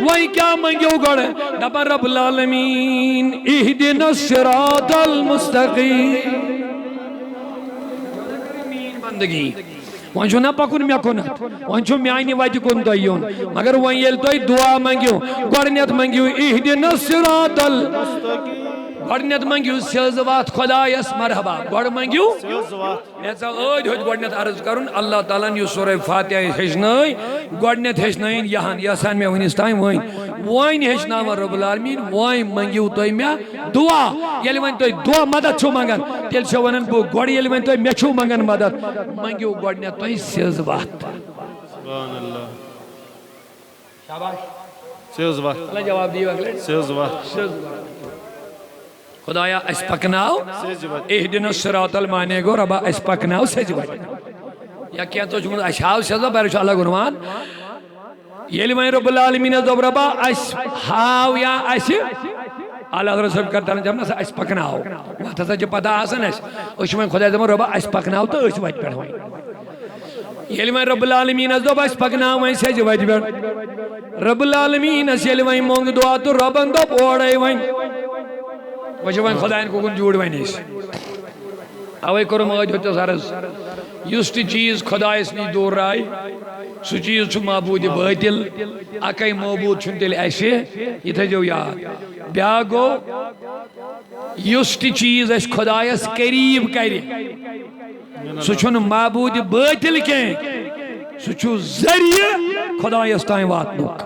وین کیا منگیو گوڑ دبن رب العالمین اہدنا الصراط المستقیم زندگی وۄنۍ چھُ نا پکُن مےٚ کُنتھ وۄنۍ چھُ میانہِ وتہِ کُن تۄہہِ یُن مگر وۄنۍ ییٚلہِ تُہۍ دعا منٛگِو گۄڈٕنٮ۪تھ منٛگِو اِہدِنَ الصراط گۄڈٕنٮ۪تھ منٛگِو سیٚز وَتھ خۄدایَس مرحبا گۄڈٕ منٛگِو مےٚ ژا ٲدۍ ہوٚتۍ گۄڈٕنٮ۪تھ عرض کَرُن اللہ تعالیٰ ہن یُس سورہ فاتحہ ہیٚچھنٲے گۄڈٕنٮ۪تھ ہیٚچھنٲیِن یہن یژھان مےٚ وٕنِس تانۍ وۄنۍ ہیٚچھناوان رۄب العالمیٖن وۄنۍ منٛگِو تُہۍ مےٚ دعا ییٚلہِ وۄنۍ تُہۍ دعا مدد چھُو منٛگان تیٚلہِ چھِ وَنان بہٕ گۄڈٕ ییٚلہِ وۄنۍ تُہۍ مےٚ چھُو منٛگان مدد منٛگِو گۄڈٕنٮ۪تھ تُہۍ سیٚز وَتھ سبحان اللہ شاباش سیز وقت اللہ جواب دِیِو اَکہِ لَٹہِ سیز وقت سیٚز خدایا اَسہِ پکناو سیز وقت اہدِنَ الصراط مانے گوٚو رۄبا اَسہِ پکناو سیٚزِ وَتہِ یا کینٛژھو چھُ وَنان اَسہِ ہاو سیٚز وَتھ بہرحال چھُ اللہ گُنوان ییٚلہِ وۄنۍ رۄب العالمیٖنَس دوٚپ رۄبا اَسہِ ہاو یا اَسہِ اعلیٰ حضرت صٲب کرتن جب نا اَسہِ پکناو وَتھ ہسا چھِ پتہ آسان اَسہِ أسۍ چھِ وۄنۍ خۄدایَس دَپان رۄبا اَسہِ پکناو تہٕ أسۍ وَتہِ پٮ۪ٹھ وۄنۍ ییٚلہِ وۄنۍ رۄب العالمیٖنَس دوٚپ اَسہِ پکناو وۄنۍ سیٚزِ وَتہِ پٮ۪ٹھ رۄب العالمیٖنَس ییٚلہِ وۄنۍ موٚنگ دعا تہٕ رۄبن دوٚپ اورَے وۄنۍ چھِ وۄنۍ خۄدایَن کُکُن جوٗڑ وۄنۍ أسۍ اَوَے کوٚرُم ٲدۍ ہوٚتِس عرض یُس تہِ چیٖز خۄدایَس نِش دوٗر آے سُہ چیٖز چھُ معبوٗدِ بٲطِل اَکَے معبوٗد چھُنہٕ تیٚلہِ اَسہِ یہِ تھٲیزیو یاد بیٛاکھ گوٚو یُس تہِ چیٖز اَسہِ خۄدایَس قریٖب کَرِ سُہ چھُنہٕ معبوٗدِ بٲطِل کینٛہہ سُہ چھُ ذٔریعہٕ خۄدایَس تانۍ واتنُک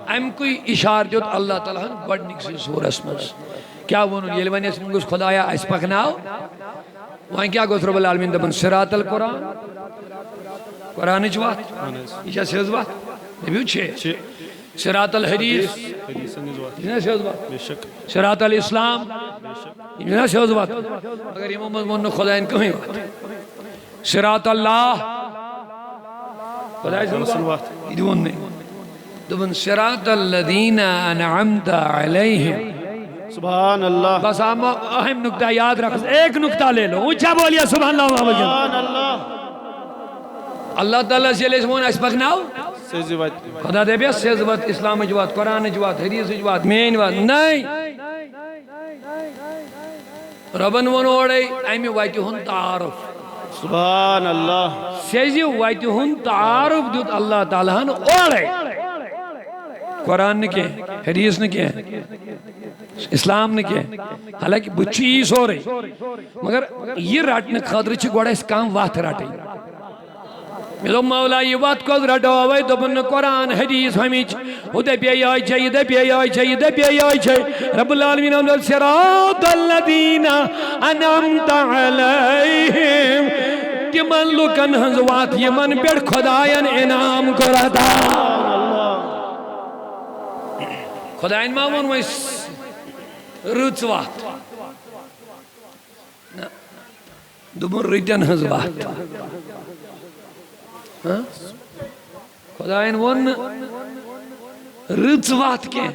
اَمہِ کُے اِشارٕ دیُت اللہ تعالیٰ ہن گۄڈٕنِکسٕے سورس منٛز کیٛاہ ووٚنُن ییٚلہِ وۄنۍ أسۍ موٚنگُس خۄدایا اَسہِ پکناو وۄنۍ کیٛاہ گوٚژھ رۄب العالمیٖن دَپان صراط القرآن قرآنٕچ وَتھ یہِ چھا سیٚز وَتھ دٔپِو چھے صراط الحدیٖث یہِ چھِنا سیٚز وَتھ صراط الاسلام یہِ چھِنا سیٚز وَتھ مگر یِمو منٛز ووٚن نہٕ خۄدایَن کٕہٕنۍ وَتھ صراط اللہ خۄداے سٕنٛز وَتھ یہِ تہِ ووٚننٕے دوٚپُن صراط الذیٖنَ انعمت علیہم سبحان اللہ بس ہم اہم نکتہ یاد رکھ ایک نکتہ لے لو اونچا بولیے سبحان اللہ سبحان اللہ اللہ تعالیٰ سے لیے سمون اس پکناو سیز وقت خدا دے بیس سیز وقت اسلام جوات قرآن جوات حدیث جوات مین وات نہیں ربن ونوڑے ایمی وائتی ہن تعارف سبحان اللہ سیزی وائتی ہن تعارف دیت اللہ تعالیٰ ہن اوڑے قرآن نے کیا حدیث نے کیا اسلام نے کیا حالانکہ بچی سو رہی مگر یہ رٹنے خاطر چھ گوڑا اس کام وات رٹی میرے مولا یہ وات کو رٹو آوائی دوبن قرآن حدیث ہمیچ وہ دے پی آئی چاہیے دے پی آئی چاہیے دے پی آئی چاہیے رب العالمین عمد صراط الذین انعمت علیہم تمن لکن ہنزوات یمن پیڑ خدایان انعام کرتا خدایان مامون ویس رٕژ وَتھ دوٚپُن رٕتٮ۪ن ہٕنٛز وَتھ خۄدایَن ووٚن نہٕ رٕژ وَتھ کینٛہہ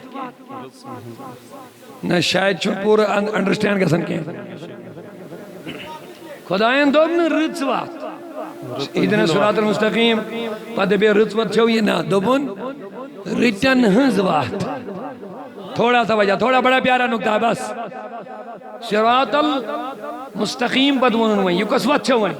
نہ شاید چھُنہٕ پوٗرٕ انڈرسٹینڈ گژھان کینٛہہ خۄدایَن دوٚپ نہٕ رٕژ وَتھ اِہدِنَ صراط المستقیٖم پتہٕ دَپے رٕژ وَتھ چھو یہِ نہ دوٚپُن رٕتٮ۪ن ہٕنٛز وَتھ تھوڑا سا وجہ تھوڑا بڑا پیارا نکتہ ہے بس صراط المستقیم بدون ہوئی یہ کس وقت چھوئی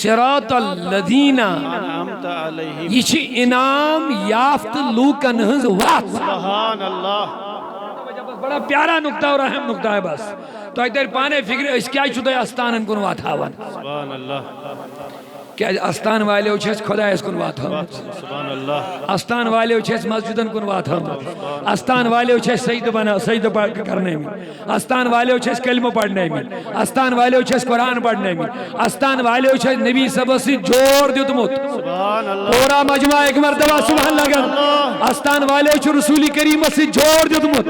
صراط الذین انعمت علیہم یہ چھ انعام یافت لوکن ہنز وات سبحان اللہ بڑا پیارا نکتہ اور اہم نکتہ ہے بس تو ایک دیر پانے فکر اس کیا چھو دے استانن کن وات ہاون سبحان اللہ کیا استان والے ہو چھس خدا اس کن وات ہاون سبحان اللہ استان والے ہو چھس مسجدن کن وات ہاون استان والے ہو چھس سجدہ کرنے میں استان والے ہو چھس کلمہ پڑھنے میں استان والے ہو چھس قرآن پڑھنے میں استان والے ہو چھس نبی صبح سے جوڑ دیتمت سبحان اللہ پورا مجمع ایک مرتبہ سبحان لگن استان والے ہو چھس رسول کریم سے جوڑ دیتمت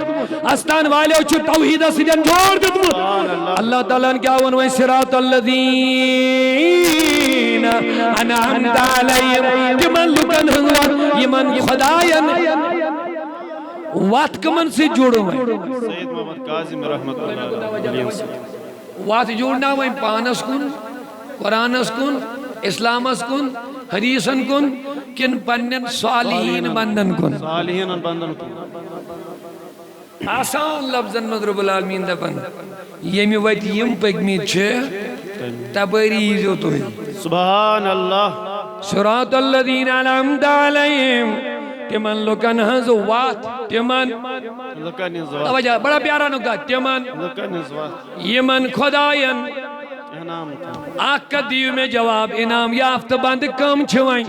استان والے ہو چھس توحید سے جوڑ دیتمت اللہ تعالیٰ نے کیا ونوائے صراط الذین انعمت علیہم یمن لکن ہنوار یمن خدایان وات کمن سے جوڑو میں سید محمد قاظم رحمت اللہ علیہ وات جوڑنا میں پانس کن قرآنس کن اسلامس کن حدیثن کن کن پنن صالحین بندن کن صالحین بندن کن آسان لفظن مد رب العالمین دپن یمی ویت یم پکمی چھے تبری جو تو سبحان اللہ صراط الذین انعمت علیہم تمن لوکن ہنز وات تمن لکن زوات توجہ بڑا پیارا نکتہ تمن لکن زوات یمن خداین انعام آکھ دیو میں جواب انعام یافت بند کم چھوائیں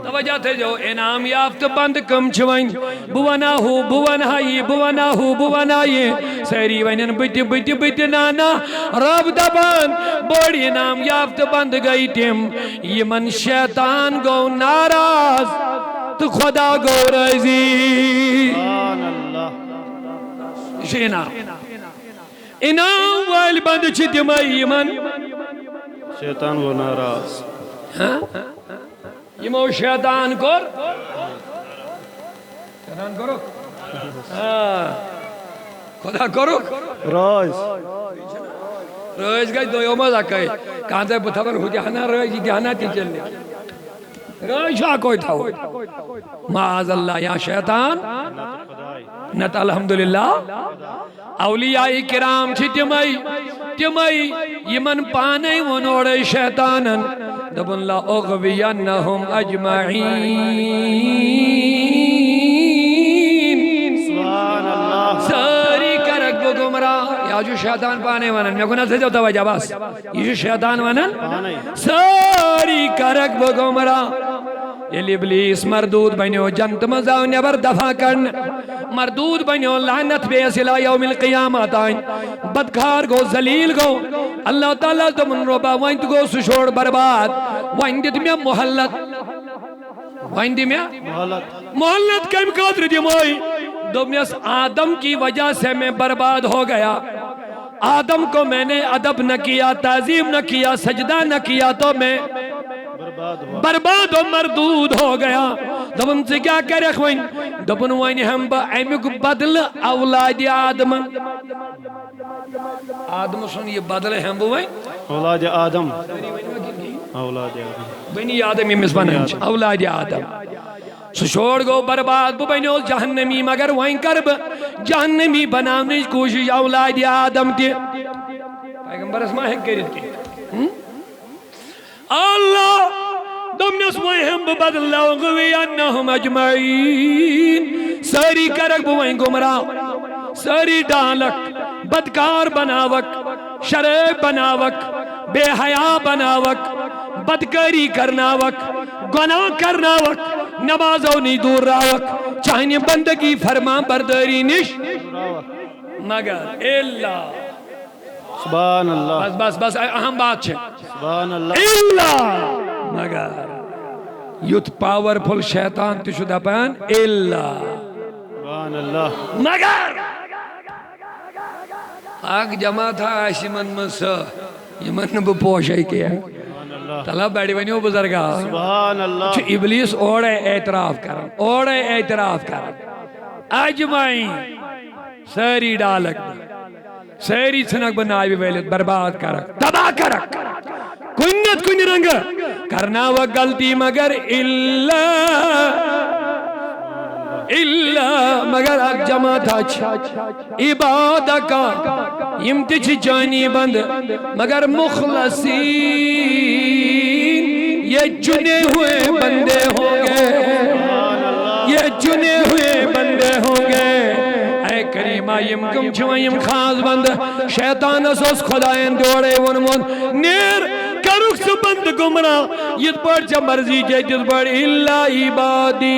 توجہ تھے جو انعام یافت بند کم چھوائیں بوانا ہو بوانا یہ بوانا ہو بوانا یہ سیری وینن بٹ بٹ بٹ نانا رب دبان بڑی انعام یافت بند گئی تم یمن شیطان گو ناراض تو خدا گو رضی سبحان اللہ یہ انعام وائل بند چھ تمائی یمن شیطان وہ ناراض یمو شیطان کور شیطان کرو خدا کرو راز رئیس گئی دو یوم ازا کئی کہاں سے بتھبر ہو جانا رئیس جی جانا تی چلنے رئیس شاہ کوئی تھا معاذ اللہ یا شیطان نت الحمدللہ اولیاء کرام چھ تمائی یمن پانے ونوڑے شیطانن دب اللہ اغوینہم اجمعین سبحان اللہ ساری کرک بو گمراہ یا جو شیطان پانے ونن میں گناہ سے جو توجہ بس یہ جو شیطان ونن ساری کرک بو گمراہ یہ ابلیس مردود بنیو جنت مزاو نبر دفع کرن مردود بنیو لعنت بیس الہ یوم القیامت آئین بدکار گو ذلیل گو اللہ تعالیٰ تو من روبا وائند گو سشوڑ برباد وائند میں محلت وائند میں محلت کم قدر دی موئی دومیس آدم کی وجہ سے میں برباد ہو گیا آدم کو میں نے ادب نہ کیا تعظیم نہ کیا سجدہ نہ کیا تو میں برباد و مردود ہو گیا دبن سے کیا کرے خوین دبن وائن ہم با ایمک بدل اولاد آدم آدم سن یہ بدل ہم بوائن اولاد آدم اولاد آدم بنی آدم یہ مصبان ہنچ اولاد آدم سشوڑ گو برباد بو بینو جہنمی مگر وائن کرب جہنمی بناونی کوشش اولاد آدم تی پیغمبر اسماء ہے کرد کی اللہ دمنس وائہم بدل لوگوی انہم اجمعین ساری کرک بوائن گمراہ ساری ڈالک بدکار بناوک شرع بناوک بے حیاء بناوک بدکاری کرناوک گناہ کرناوک نمازوں نہیں دور راوک چاہنے بندگی فرما برداری نش مگر اللہ سبحان اللہ بس اہم بات چھے سبحان اللہ اللہ مگر یوت پاورفل شیطان تشو دپان اللہ سبحان اللہ مگر آگ جمع تھا ایسی من مسا یہ من بپوشائی کیا طلب بیڑی ونیو بزرگا سبحان اللہ چھو ابلیس اوڑے اعتراف کر اجمعین ساری ڈالک ساری سنک بنائی ویلیت برباد کرک تباہ کرک کنت کنی رنگ کرنا وہ غلطی مگر اللہ مگر اک جمع تھا عبادہ کا امتچ جانی بند مگر مخلصین یہ چنے ہوئے بندے ہوں گے یہ چنے ہوئے بندے ہوں گے اے کریمہ یم کم چھوائیں یم خاص بند شیطان اسوس خدایان دوڑے ونمون نیر کرک سے بند گمراہ یہ پڑھ چا مرضی جیدت پڑھ اللہ عبادی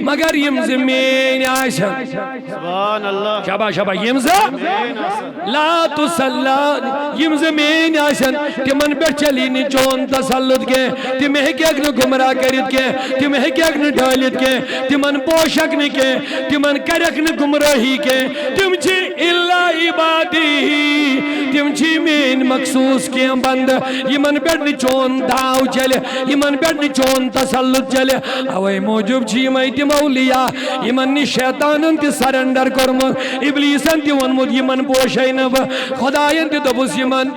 مگر یم زمین آشن سبحان اللہ شبا یم زمین لا تسلا یم زمین آشن تمن پر چلی نی چون تسلط کے تمہیں ہکی اگن گمراہ کرد کے تمہیں ہکی اگن ڈالت کے تمن پوشک نی کے تمن کرکن گمراہی کے تم چی اللہ عبادی تم چی مین مخصوص کے بند یمن پر نی چون داو چلے یمن پر نی چون تسلط چلے اوے موجب چی میں تم اولیاء یمن نی شیطانن تی سرنڈر کرمت ابلیسن تی ونمت یمن پوشین خدایان تی دبس یمن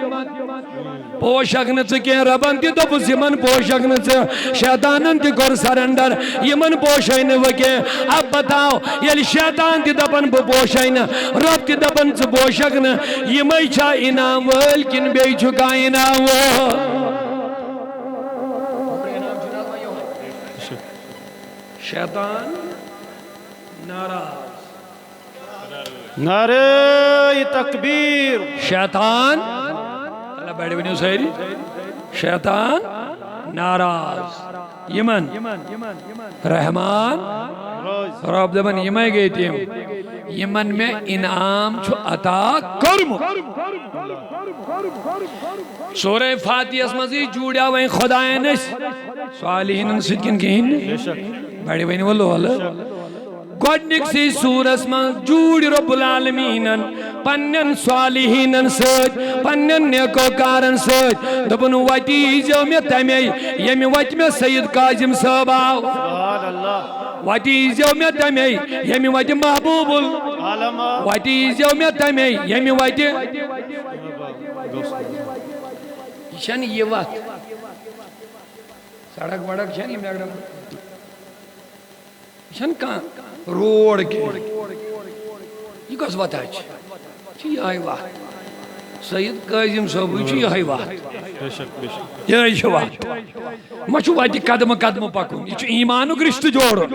پوشک نہ ربن تہ دپس یمن پوشک نہ شیطانن تہ کور سرنڈر یمن پوشے نہ اب بتاؤ یل شیطان تہ دپن بہ پوشے نہ رب تہ دپن ژٕ پوشک نہ یمے چھا انعام وٲلۍ کن بیٚیہِ چھُ کانٛہہ انعام وول شیطان ناراض نعرہ تکبیر شیطان اللہ بڑی ونیو ساری شیطان ناراض یمن رحمان رب دبن یمے گئی تیم یمن میں انعام چھو عطا کرم سورہ فاتحہ اس مزید جوڑیا وہیں خدایان اس صالحین سکن کہیں بڑی ونیو اللہ گوڑنک سی سورس من جوڑ رب العالمین پنن صالحین سوچ پنن نیکوکارن سوچ دبن وٹی جو میں تمی یمی وٹ میں سید کاظم صاحب آو سبحان اللہ وٹی جو میں تمی یمی وٹ محبوب عالم وٹی جو میں تمی یمی وٹ شن یہ وقت سڑک وڑک شن یہ میگڑم شن کان روڈ کے یہ کس وقت ہے یہ وقت سید کاظم صاحب یہ وقت یہ وقت ما چھو وقت قدم قدم پکن یہ ایمانک رشتہ جوڑن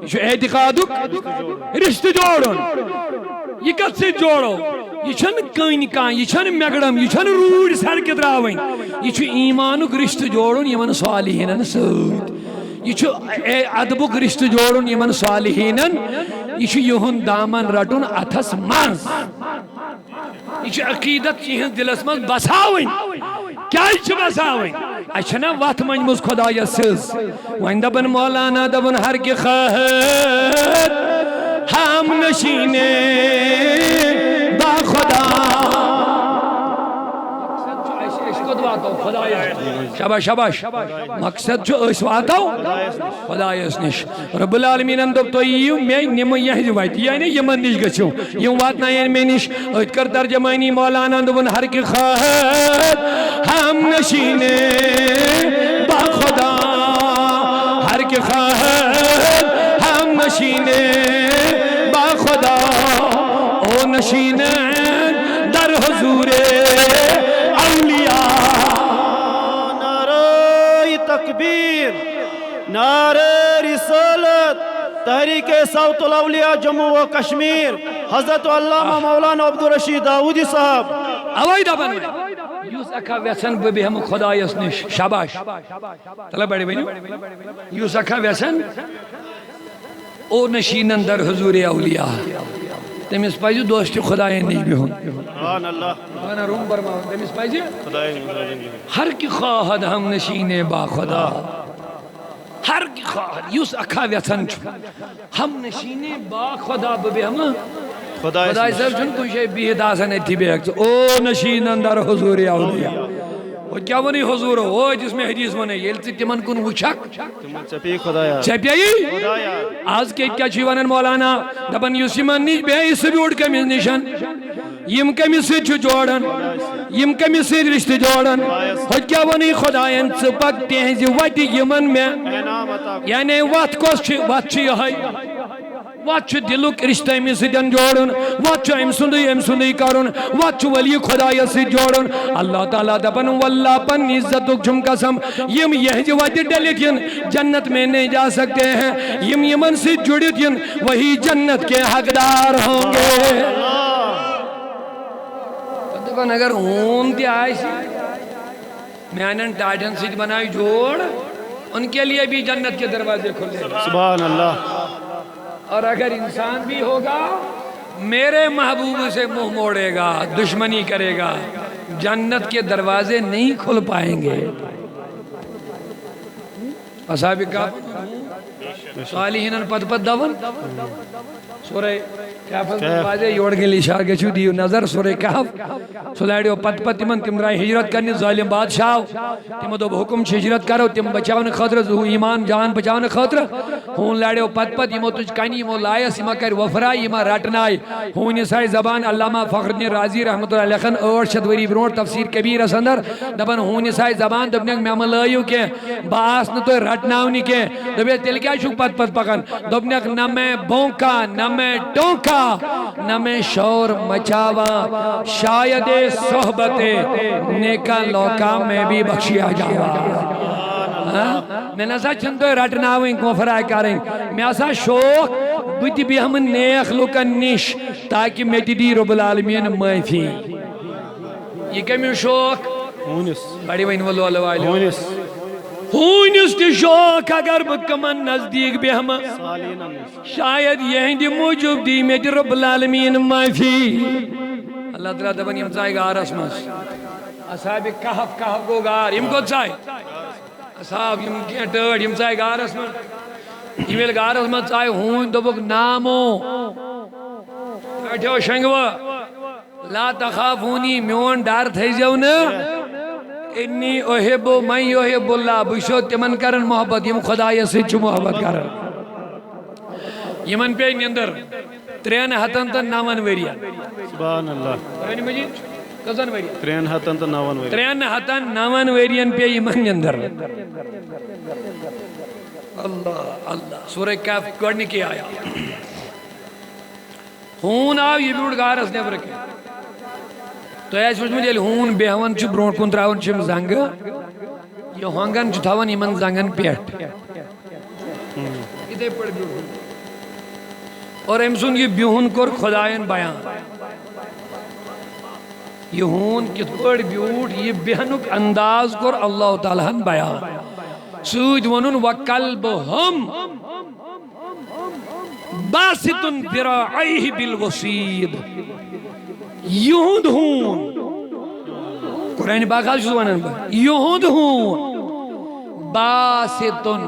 یہ اعتقادک رشتہ جوڑن یہ کت سے جوڑو یہ چھن کن کان یہ چھن میگڑم یہ چھن روڈ سڑک تراوین یہ ایمانک رشتہ جوڑن یمن صالحین سۭتۍ یہ ادبک رشتہ جوڑن یمن صالحینن یہ یہن دامن رٹن اتھس منز یہ عقیدت یہن دلس من بساوین کیا بساوین اچھنا وقت منجمز خدا یسز وین دبن مولانا دبن ہر کی خواہد ہم نشینے با خدا شباش شباش مقصد جو اس واتاو خدا اس نش رب العالمین اندب تو یہ میں نم یہ وات یعنی یمن نش گچو یم وات نہ یعنی میں نش ات کر ترجمانی مولانا اندبن ہر کی خواہد ہم نشینے با خدا ہر کی خواہد ہم نشینے با خدا او نشینے در حضور اولیاء تکبیر نعرہ رسالت تحریک صوت الاولیاء جموں و کشمیر حضرت علامہ مولانا عبدالرشید داؤدی صاحب اوائی دبن یوس اکھا ویسن ببی ہم خدا یس نش شاباش تلا بڑی بینی یوس اکھا ویسن او نشینن در حضور اولیاء تمیز پائیجو دوست خدای نہیں بھی ہوں سبحان اللہ انا روم برماؤں تمیز پائیجو خدای نہیں ہر کی خواہد ہم نشینے با خدا ہر کی خواہد یوس اکھا ویسن چھو ہم نشینے با خدا ببی ہم خدای صاحب چھن کوئی شئی بیہد آسن ایتھی بے اکس او نشینن در حضور اولیاء وہ کیا ونی حضور ہو جس میں حدیث ونے یہ لسی تمن کن وچھک چپی خدایا چپی آج کے کیا چیوانن مولانا دبن یوسیمان نیش بے اس بھی اڑ کمیز نشان یم کمیز سے چھو جوڑن یم کمیز سے رشتہ جوڑن ہو کیا ونی خدایان سپک تیزی واتی یمن میں یعنی وات کوس چھ وات چھ یہائی وات چھ دلک رشتہ میں سدن جوڑن وات چھ ام سندی کرن وات چھ ولی خدای سے جوڑن اللہ تعالیٰ دپن واللہ پن عزتک جم قسم یم یہ جو واتی ڈلیت ین جنت میں نہیں جا سکتے ہیں یم یمن سے جڑت ین وہی جنت کے حقدار ہوں گے دپن اگر ہون دی آئی سی میانن ٹاٹن سے بنائی جوڑ ان کے لیے بھی جنت کے دروازے کھلے سبحان اللہ اور اگر انسان بھی ہوگا میرے محبوب سے منہ موڑے گا دشمنی کرے گا جنت کے دروازے نہیں کھل پائیں گے اصحاب کہف صالحین پد پد دون سورہ یور گلی شاہ گچھو دیو نظر سورہ کہف سو لڑیو پت پت تم درائے ہجرت کرنی ظالم بادشاہ تم دوب حکم چھ ہجرت کرو تم بچاون خاطر زو ایمان جان بچاون خاطر ہون لڑیو پت پت یمو تج کنی یمو لایس یما کر وفرائی یما رٹنائی ہون سائی زبان علامہ فخر الدین رازی رحمۃ اللہ علیہ 800 وری برونٹ تفسیر کبیر اندر دپن ہون سائی زبان دپنک مم لایو کہ باس نہ تو رٹناونی کہ دپے تیل کیا چھک پت پت پکن دپنک نہ میں بونکا نہ میں ٹونکا نہ میں شور مچاوا شاید صحبت نیکا لوکا میں بھی بخشیا جاوا میں نسا چھنتو رٹناویں کوفرائے کریں میں اسا شوق بتی بھی ہم نیک لکن نش تاکہ میں دی رب العالمین معافی یہ کمیو شوق بڑی وین ولو اللہ علیہ ہونس تی شوق اگر بکمن نزدیک بھی ہم شاید یہی موجود دی میں دی رب العالمین معافی اللہ تعالیٰ دبن یم چاہے گا آرس مس اصحاب کہف گو گار یم کو چاہے اصحاب یم کیا ٹرڈ یم چاہے گا آرس مس ایمیل گا آرس مس چاہے ہون دبک نامو بیٹھو شنگو لا تخافونی میون ڈار تھے جاؤن انی احب من یحب اللہ بشو تمن کرن محبت یم خدا یسی چو محبت کرن یمن پہ اندر 3 ہتن تا 9 وریان سبحان اللہ قرآن مجید کزن وریان 3 ہتن تا 9 وریان 3 ہتن 9 وریان پہ یمن اندر اللہ اللہ سورہ کہف گوڑنی کی آیا ہون آو یہ بیوڑ گارس نیبر کے تو ایس وچ مجھے ہون بیہون چھ برونٹ کن تراون چھ زنگ یہ ہونگن چھ تھاون یمن زنگن پیٹ ادھے پڑ بیوڑ اور امسون یہ بیہون کر خدایان بیان یہ ہون کت پڑ بیوٹ یہ بیہنک انداز کر اللہ تعالیٰ بیان سوید ونن وَقَلْبُهُمْ باسطن ذراعیہ بالوسید یہود ہون قرآن باقال شو ونن با یہود ہون باسطن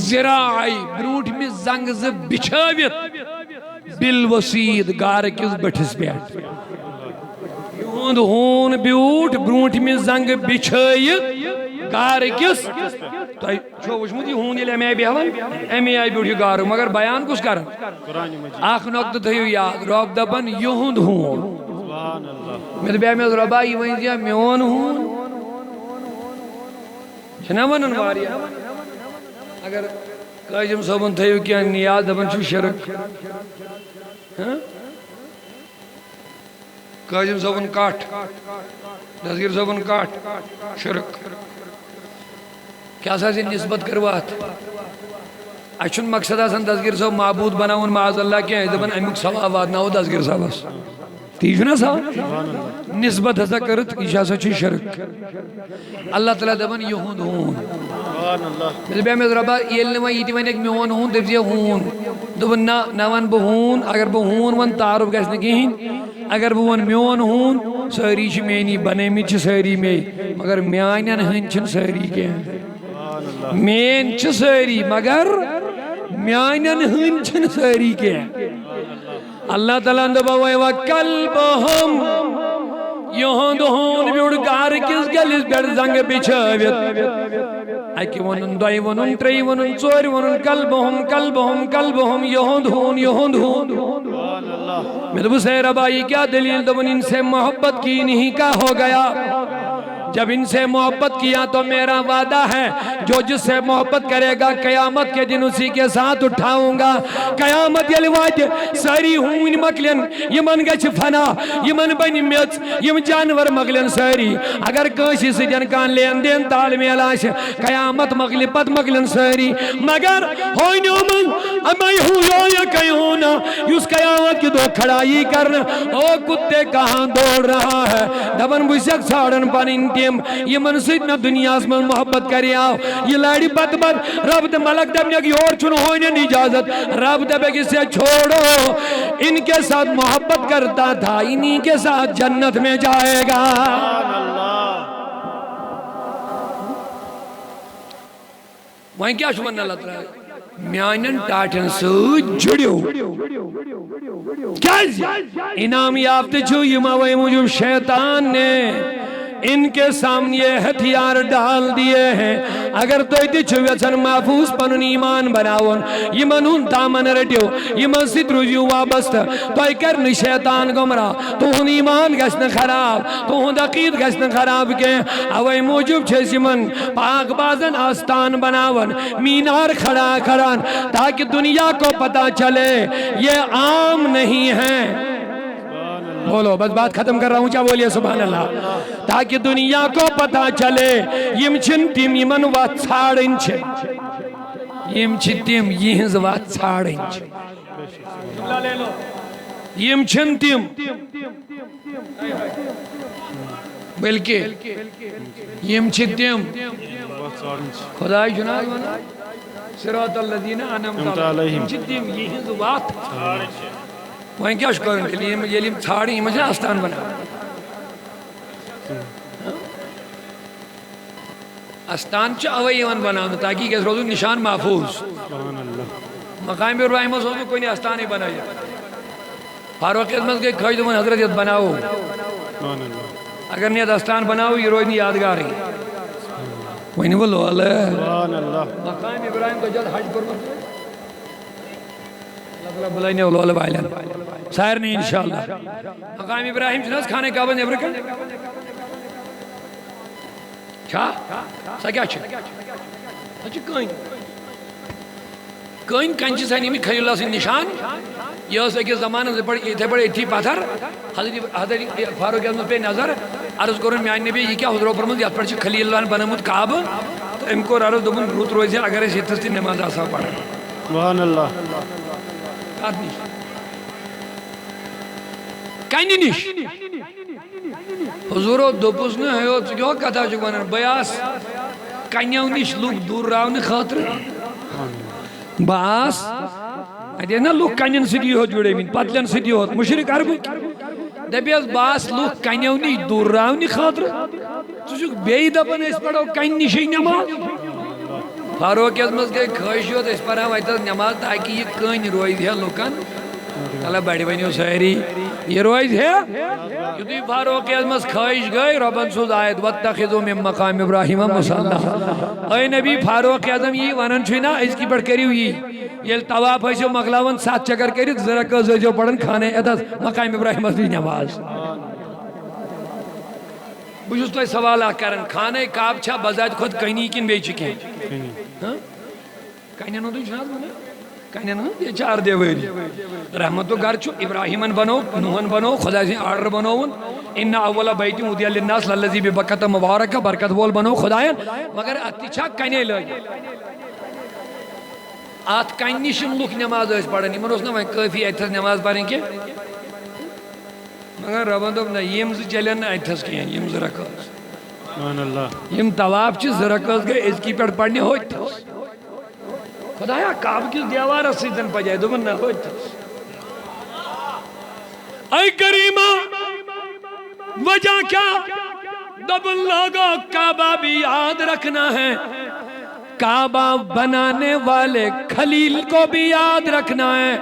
ذراعی بروٹ میں زنگ سے بچھاویت بالوسید گار کس بٹھس بیٹ یہود ہون بیوٹ بروٹ میں زنگ بچھاویت گار کس تو چھو وشمودی ہون یہ امی آئی بیہون امی آئی بیوٹی گارو مگر بیان کس کرن آخ نقطہ تھیو یاد رب دبن یہود ہون میں تو بیہ میں ربائی وہیں دیا میون ہون چھنا ونن واریا اگر قائجم صاحبن تھیو کیا نیاز دبن چھو شرک قائجم صاحبن کاٹ دستگیر صاحبن کاٹ شرک کیا سا سے نسبت کروات اچھن مقصد آسان دستگیر صاحب معبود بناون معاذ اللہ کیا ہے دبن امک ثوابات نہ ہو دستگیر صاحب اس تیجنا سا نسبت ہسا کرت ایشا سا چھ شرک اللہ تعالیٰ دبن یہود ہون بے میں ربا یہ لنوا یہ تیوین ایک میون ہون دبزی ہون دبن نا ون بہون اگر بہون ون تعارف گیس نکیہن اگر بہون میون ہون ساری چھ مینی بنے میں چھ ساری میں مگر میانین ہن چھن ساری کے مین چھ ساری مگر میانین ہن چھن ساری کے اللہ تعالیٰ دباوے وَقَلْبُهُمْ یہون دہون بیوڑ گار کس گلیس بیڑ زنگ بچھاویت ایکی ونن دائی ونن تری ونن چوری ونن قلبهم یہون دہون میں دبو سیر ابائی کیا دلیل دبن ان سے محبت کی نہیں کا ہو گیا جب ان سے محبت کیا تو میرا وعدہ ہے جو جس سے محبت کرے گا قیامت کے دن اسی کے ساتھ اٹھاؤں گا قیامت یلی واجہ ساری ہون مکلین یمن گچ فنا یمن بنی میت یم جانور مکلین ساری اگر کسی سے جن کان لین دین تال میں علاش قیامت مکلی پت مکلین ساری مگر ہوئی اومن امی ہوں یا کئی ہونا یس قیامت کی دو کھڑائی کرنا او کتے کہاں دوڑ رہا ہے دبن بسک ساڑن پانین یہ منصید نہ دنیا اسمان محبت کری آو یہ لڑی بت بت رب دے ملک دبنی اگی اور چنو ہوئنے نہیں اجازت رب دے بے سے چھوڑو ان کے ساتھ محبت کرتا تھا انہی کے ساتھ جنت میں جائے گا وہیں کیا شمن اللہ تعالیٰ میانن ٹاٹن سۭتۍ جُڑِو کیازِ انعام یافتہ چھُ یِم اوے موٗجوٗب شیطان نے ان کے سامنے یہ ہتھیار ڈال دیے ہیں اگر تو یژھان محفوظ پنن ایمان بناون یمن ہن دامن رٹیو یمن سۭتۍ روٗزِو وابستہٕ تۄہہِ کر نہٕ شیطان گمراہ تُہُنٛد ایمان گژھِ نہٕ خراب تُہُنٛد عقیٖدٕ گژھِ نہٕ خراب کینٛہہ اوے موٗجوٗب چھِ أسۍ یمن پاک بازن آستان بناون مینار کھڑا کران تاکہ دنیا کو پتہ چلے یہ عام نہیں ہے بولو بس بات ختم کر رہا ہوں کیا بولیے سبحان اللہ تاکہ دنیا کو پتہ چلے یم چھن تم یمن وات ژھانڈن چھ یم چھ تم یہنز وات ژھانڈن چھ یم چھن تم بلکہ یم چھ تم خدا جناب صراط الذین انعمت علیہم یم چھ تم یہنز وات وہیں کیا کریں ییٚلہِ یِم ژھانڈن یِمن چھِ آستان بناوان آستان چھُ اوے یِوان بناونہٕ تاکہ یہِ گژھِ روزُن نشان محفوظ مقام ابراہیمس اوس نہٕ کُنہِ آستانٕے بنٲیِتھ فاروق اعظمس گٔے خۄش دوٚپُن حضرت یتھ بناوو اگر نہٕ یتھ آستان بناوو یہِ روزِ نہٕ یادگارٕے وۄنۍ وول مقام ابراہیم تو جد حج کوٚرمُت بلائیں اولول والن سارنی انشاءاللہ مقام ابراہیم چھناز خانہ کعبہ نیبر کن چھا سا کیا چھا اچھا کہیں کنچی سانی میں خلیل اللہ سے نشان یہ اس ایک زمانہ سے بڑے اتھی پاتھر حضرت فاروق اعظم پہ نظر عرض کرن میان نبی یہ کیا حضور فرمود یاد پر خلیل اللہ بنامود کعبہ تو ام کو عرض دوبن روت روزی اگر اس اتھستی نماز آسا پڑھا سبحان اللہ کانی نش حضورو دوپس نہ ہے جو کتھا چھُ ونان بیاس کنیو نش لوگ دور راون خاطر باس ادے نہ لوگ کنین سۭتۍ یوت جُڑے پتلن سۭتۍ یوت مشرک عربک دپیس باس لوگ کنیو نش دور راون خاطر ژٕ چھُکھ بیٚیہِ دپان أسۍ پرو کنہِ نشی نماز فاروق اعظمس گئی خواہش یوت أسۍ پرہاو اتھس نماز تاکہ یہ کٔنۍ روزِ ہے لُکن اللہ بڑی ونیو ساری یہ روز ہے یُتھُے فاروق اعظمس خواہش گئی ربن سوز آیت واتخذوا من مقام ابراہیم مصلی اے نبی فاروق اعظم یہ ونان چھُ نا أزکہِ پٮ۪ٹھ کٔرِو یی ییٚلہِ طواف ٲسِو مۄکلاوان 7 چکر کٔرِتھ 2 رکعت ٲسۍزیو پران خانہ اتھس مقام ابراہیمس نِش نماز بہٕ چھُس تۄہہِ سوال اکھ کران خانہ کعبہ چھا بذات خود کنی کِنہٕ بیٚیہِ چھُ کینٛہہ کنین ہُنٛدُے چھُنہٕ حظ ونان کنین ہُنٛد یہِ چھِ اردے وٲری رحمتُ گر چھُ ابراہیمن بنو نوحن بنو خدا سٕنٛدۍ آرڈر بنووُن ان اول بیت وُدع للناس للذی ببکۃ مبارک برکت وول بنو خداین مگر اتھ تہِ چھا کنے لٲگِتھ اتھ کنہِ نِش یِم لُکھ نماز ٲسۍ پران یِمن اوس نہ وۄنۍ کٲفی اتھس نماز پرٕنۍ کینٛہہ مگر ربن دوٚپ نہ یِم 2 چلن نہٕ اتھس کینٛہہ یِم 2 رکعت یِم طواف چھِ 2 رکعت گٔے أزکہِ پٮ۪ٹھ پرنہِ ہوٚتھس خدایا کعبہ کس دیوارس سۭتۍ پجائے دوٚپُن نہ ہوٚتھس اے کریمہ وجہ کیا دوٚپُن لوگو کعبہ بھی یاد رکھنا ہے کعبہ بنانے والے خلیل کو بھی یاد رکھنا ہے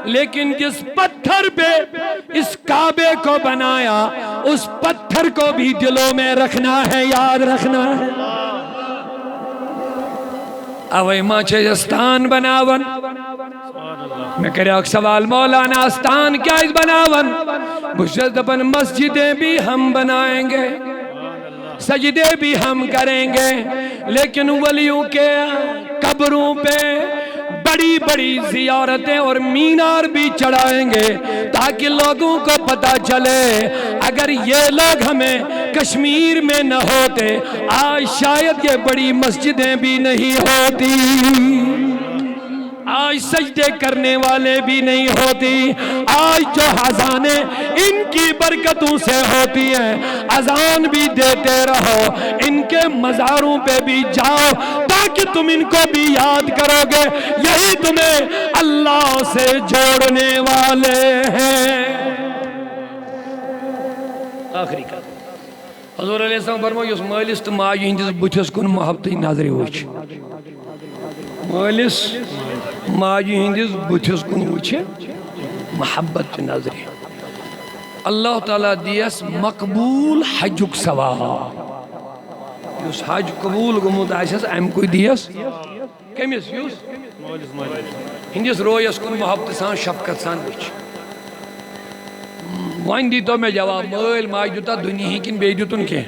لیکن جس پتھر پہ اس کعبے کو بنایا اس پتھر کو بھی دلوں میں رکھنا ہے یاد رکھنا ہے اوے ما چھے آستان بناون میں کرے اک سوال مولانا آستان کیا اس بناون بشت دپن مسجدیں بھی ہم بنائیں گے سجدے بھی ہم کریں گے لیکن ولیوں کے قبروں پہ بڑی بڑی زیارتیں اور مینار بھی چڑھائیں گے تاکہ لوگوں کو پتہ چلے اگر یہ لوگ ہمیں کشمیر میں نہ ہوتے آج شاید یہ بڑی مسجدیں بھی نہیں ہوتی آج سجدے کرنے والے بھی نہیں ہوتی آج جو اذانیں ان کی برکتوں سے ہوتی ہیں اذان بھی دیتے رہو ان کے مزاروں پہ بھی جاؤ تاکہ تم ان کو بھی یاد کرو گے یہی تمہیں اللہ سے جوڑنے والے ہیں آخری کا حضور علیہ السلام فرمایا اس مالس تو ماجہ ہندس بتھس کن محبت نظر وچ مالس ماجی ہندس بتس کن وچھ محبت نظر اللہ تعالیٰ دیس مقبول حجک ثواب یس حج قبول گومت آسس ام کو دیس کمس یس ہندس رویس کن محبت سان شفقت سان وچھ ون دیتو میں جواب مل ماج دیتا دنیا کن بی دیتن کی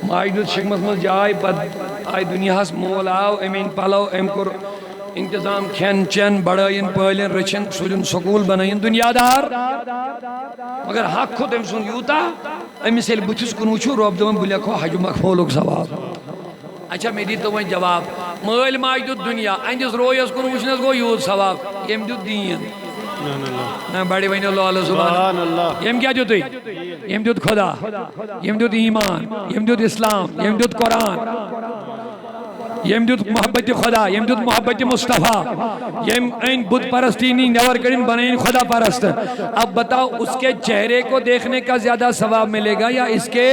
ماج دیت شکمت مل جائے پت آئی دنیا ہس مول آو امین پلو ام کر انتظام کھین چین بڑائین پالین رچن سولین سکول بنائین دنیا دار مگر حق خود ام سن یوتا امیس ایل بچس کنوچو روب دوم بلیکو حج مقبولک ثواب اچھا میں دیتا ہوں جواب مل ماج دیت دنیا اندس رویس کنوچنس گو یوت ثواب یم دیت دین نا بڑی وین اللہ علیہ سبحان اللہ یم کیا دیت یم دیت خدا یم دیت ایمان یم دیت اسلام یم دیت قرآن یم دیت محبت خدا یم دیت محبت مصطفیٰ یم این بدھ پرستی نہیں نور کرن بنائیں خدا پرست اب بتاؤ اس کے چہرے کو دیکھنے کا زیادہ ثواب ملے گا یا اس کے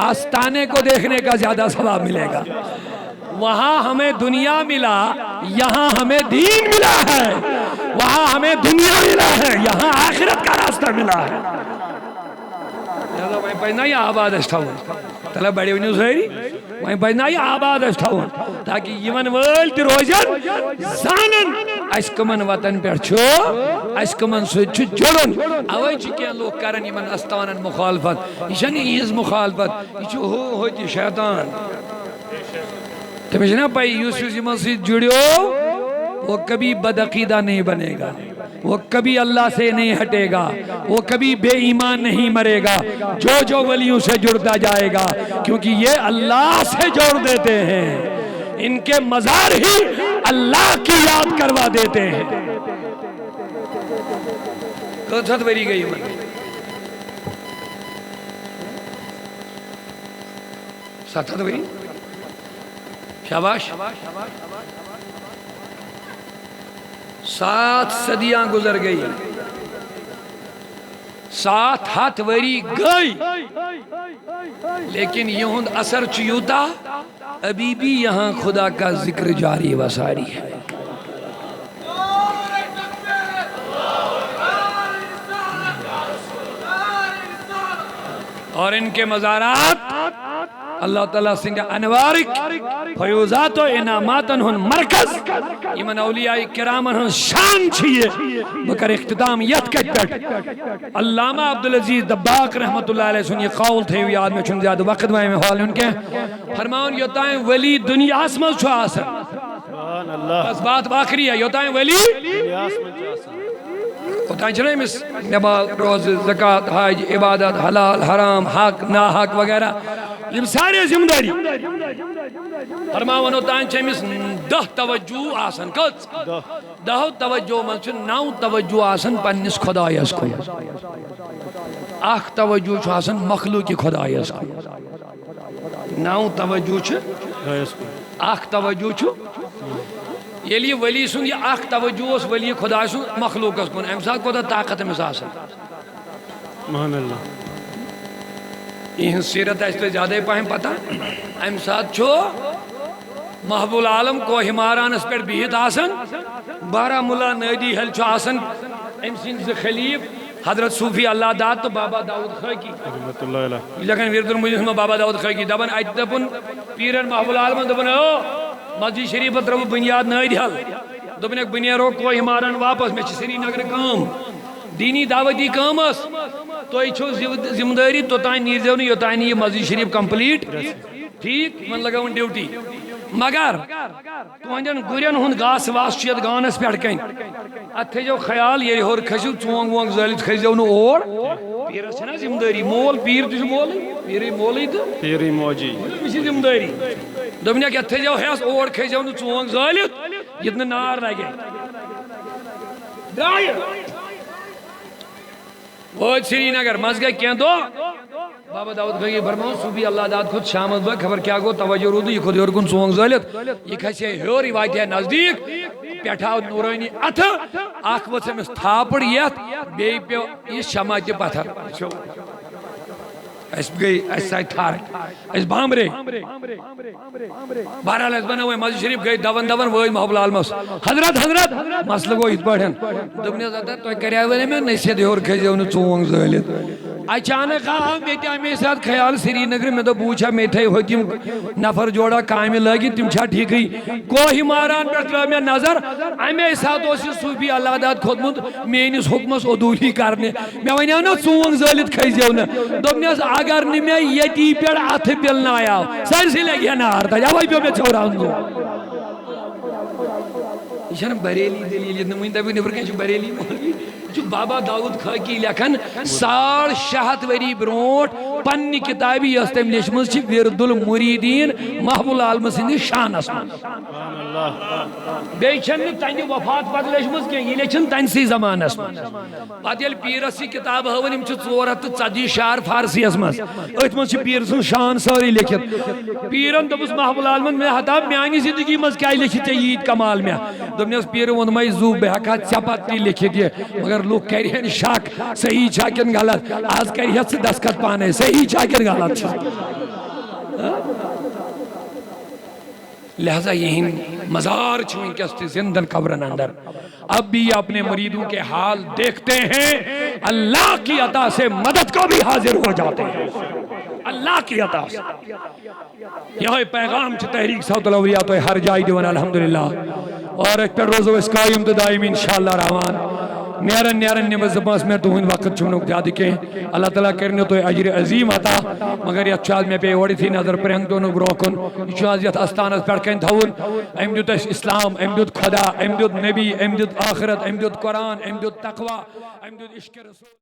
آستانے کو دیکھنے کا زیادہ ثواب ملے گا وہاں ہمیں دنیا ملا یہاں ہمیں دین ملا ہے وہاں ہمیں دنیا ملا ہے یہاں آخرت کا راستہ ملا ہے وہیں پہنا یہ آباد اشتاؤں تلا بڑی ونیو سہری وہیں پہنا یہ آباد اشتاؤں تاکہ یمن ورلد روزن زانن اس کمن وطن پر چھو اس کمن سوچ جڑن اوئی چکے لوگ کرن یمن استوانن مخالفت یہ چھنی ایز مخالفت یہ چھو ہوتی شیطان تمہیں نا پائی یوسف یمن سے جڑیو وہ کبھی بدعقیدہ نہیں بنے گا وہ کبھی اللہ سے نہیں ہٹے گا وہ کبھی بے ایمان نہیں مرے گا جو ولیوں سے جڑتا جائے گا کیونکہ یہ اللہ سے جوڑ دیتے ہیں ان کے مزار ہی اللہ کی یاد کروا دیتے ہیں کچھ بری گئی من ستھت بری شاباش 7 صدیاں گزر گئی 7 ہاتھ وری گئی لیکن یہاں اثر چیوتا ابھی بھی یہاں خدا کا ذکر جاری و ساری ہے اور ان کے مزارات اللہ تعالیٰ سنگا انوارک فیوزات و انعاماتن ہن مرکز ایمن اولیاء کرامن ہن شان چھئے بکر اختتام یت کٹ پٹ علامہ عبدالعزیز دباق رحمت اللہ علیہ سن یہ قول تھے یاد میں چھن زیادہ وقت میں حال ان کے فرماؤن یوتائیں ولی دنیا اسمل چھو آسن بس بات باقری ہے یوتائیں ولی ہوتا ہے چلیں مس نماز روز زکاة حج عبادت حلال حرام حق ناحق وغیرہ یہ سارے ذمہ داری فرماون ہوتا ہے چمس 10 توجہ آسن کچھ 10 توجہ من چھ 9 توجہ آسن پنس خدایس کو 8 توجہ چھ آسن مخلوق خدایس کو 9 توجہ چھ 8 توجہ چھ یہ ولی سن یہ 8 توجہ اس ولی خدا سن مخلوق اس کن امساد کو طاقت میں آسن سبحان اللہ یہ سیرت ہے اس لئے زیادہ پاہم پتا امساد چھو محبوب العالم کو ہماران اس پر بیہت آسن بارہ ملا نیدی حل چھو آسن امسین سے خلیف حضرت صوفی اللہ داد تو بابا داؤد خاکی رحمت اللہ علیہ لیکن ویرد المجلس میں بابا داؤد خاکی دبن ایت دبن پیرن محبوب العالم دبن مسجد شریفت رو بنیاد نیدی حل دبن ایک بنیاد رو کو ہماران واپس میں سری نگر کام دینی دعوتی کام اس تو یہ چھو ذمہ داری تو تائیں نیرزیو نہیں ہوتا ہے یہ مسجد شریف کمپلیٹ ٹھیک من لگا ان ڈیوٹی مگر تو انجن گرین ہن گاس واس چیت گانس پیٹ کہیں اتھے جو خیال یہ ہور کھشو چونگ وونگ زلیت خیزیو نو اور پیر اس نا ذمہ داری مول پیر تجھو مول پیری مولی تو پیری موجی اسی ذمہ داری دوبنیا کہ اتھے جو ہے اور خیزیو نو چونگ زلیت جتنا نار لگے دائر وہ سری نگر مزگا کیا دو بابا داؤد خاکی فرماؤں صوفی اللہ داد خود شامت با خبر کیا گو توجہ رو دو یہ خود یورکن سونگ زالت یہ کھسے ہیو روایت ہے نزدیک پیٹھاو نورانی اتھا آخوت سے میں تھاپڑ یت بے پیو یہ شماعت پتھر اس گئی اس ساتھ تھار اس بامرے بہرحال اس بنوے مسجد شریف گئی دون وٲتۍ محبوب عالمس حضرت مسئلہ گو یِتھ پٲٹھۍ دوٚپنَس ادا تۄہہِ کریاوٕ نہ مےٚ نصیحت یورٕ کھٔسۍزیو نہٕ ژوٗنٛگ زٲلِتھ اچانک آو مےٚ تہِ اَمے ساتہٕ خیال سری نگر مےٚ دوٚپ بہٕ وٕچھا مےٚ تھٲے ہوٚتِم نفر جوڑا کامہِ لٲگِتھ تِم چھا ٹھیٖکٕے کوہہِ ماران پٮ۪ٹھ ترٛٲو مےٚ نظر اَمے ساتہٕ اوس یہِ صوٗفی اللہ داد کھوٚتمُت میٛٲنِس حُکمس عدوٗلی کرنہِ مےٚ وَنیو نہ ژوٗنٛگ زٲلِتھ کھٔسۍزیو نہٕ دوٚپنَس اگر نہٕ مےٚ ییٚتی پٮ۪ٹھ اَتھٕ پِلنایاو سٲرسٕے لگہِ ہا نار تَتہِ اَوَے پیوٚو مےٚ ژھیوراوُن یہ چھنہ بریلی دلیل یہ نمائندہ بھی نبر کہیں بریلی مولوی جو بابا داؤد خاکی لکھن 650 وری برونٹ پنی کتابی یس تم لیچمز چھ ورد المریدین محبوب العالم سندس شانس من بیٚیہِ چھنہٕ تنہِ وفات پتہٕ لیچمز کینٛہہ یہِ لیچھن تنسٕے زمانس من پتہٕ ییٚلہِ پیٖرس یہِ کتاب ہٲوٕن یِم چھِ 440 شعر فارسی یس منٛز أتھۍ منٛز چھِ پیٖر سٕنٛز شان سٲرٕے لیکھِتھ پیٖرن دوٚپُس محبوب العالمن مےٚ ہتا میانہِ زندگی منٛز کیٛازِ لیکھِتھ ژےٚ ییٖتۍ کمال مےٚ دوٚپنس پیٖرٕ ووٚنمے زو بہٕ ہٮ۪کہٕ ہا ژےٚ پتہٕ تہِ لیکھِتھ یہِ مگر لُکھ کرِہن شک صحیح چھا کِنہٕ غلط آز کرِہَس ژٕ دستخط پانے صحیح چھا کِنہٕ غلط چھُ لہذا یہند مزار چھو ونکس تہِ زندن قبرن اندر اب بھی اپنے مریدوں کے حال دیکھتے ہیں اللہ کی عطا سے مدد کو بھی حاضر ہو جاتے ہیں اللہ کی عطا سے یہ پیغام چھ تحریک صوت الاولیاء تو ہر جائی دیون الحمدللہ اور ایک پر روزو اس قائم تو دائم انشاءاللہ رحمان نیرن نماز زبانس میں تو ہن وقت چھونک زیادہ کے اللہ تعالیٰ کرنے تو اجر عظیم عطا مگر یہ چاہت میں پہ اوڑی تھی نظر پرنگ دونوں بروکن یہ چاہت یہ استانس پر کہیں تھون ام دیت اسلام ام دیت خدا ام دیت نبی ام دیت آخرت ام دیت قرآن ام دیت تقوی ام دیت عشق رسول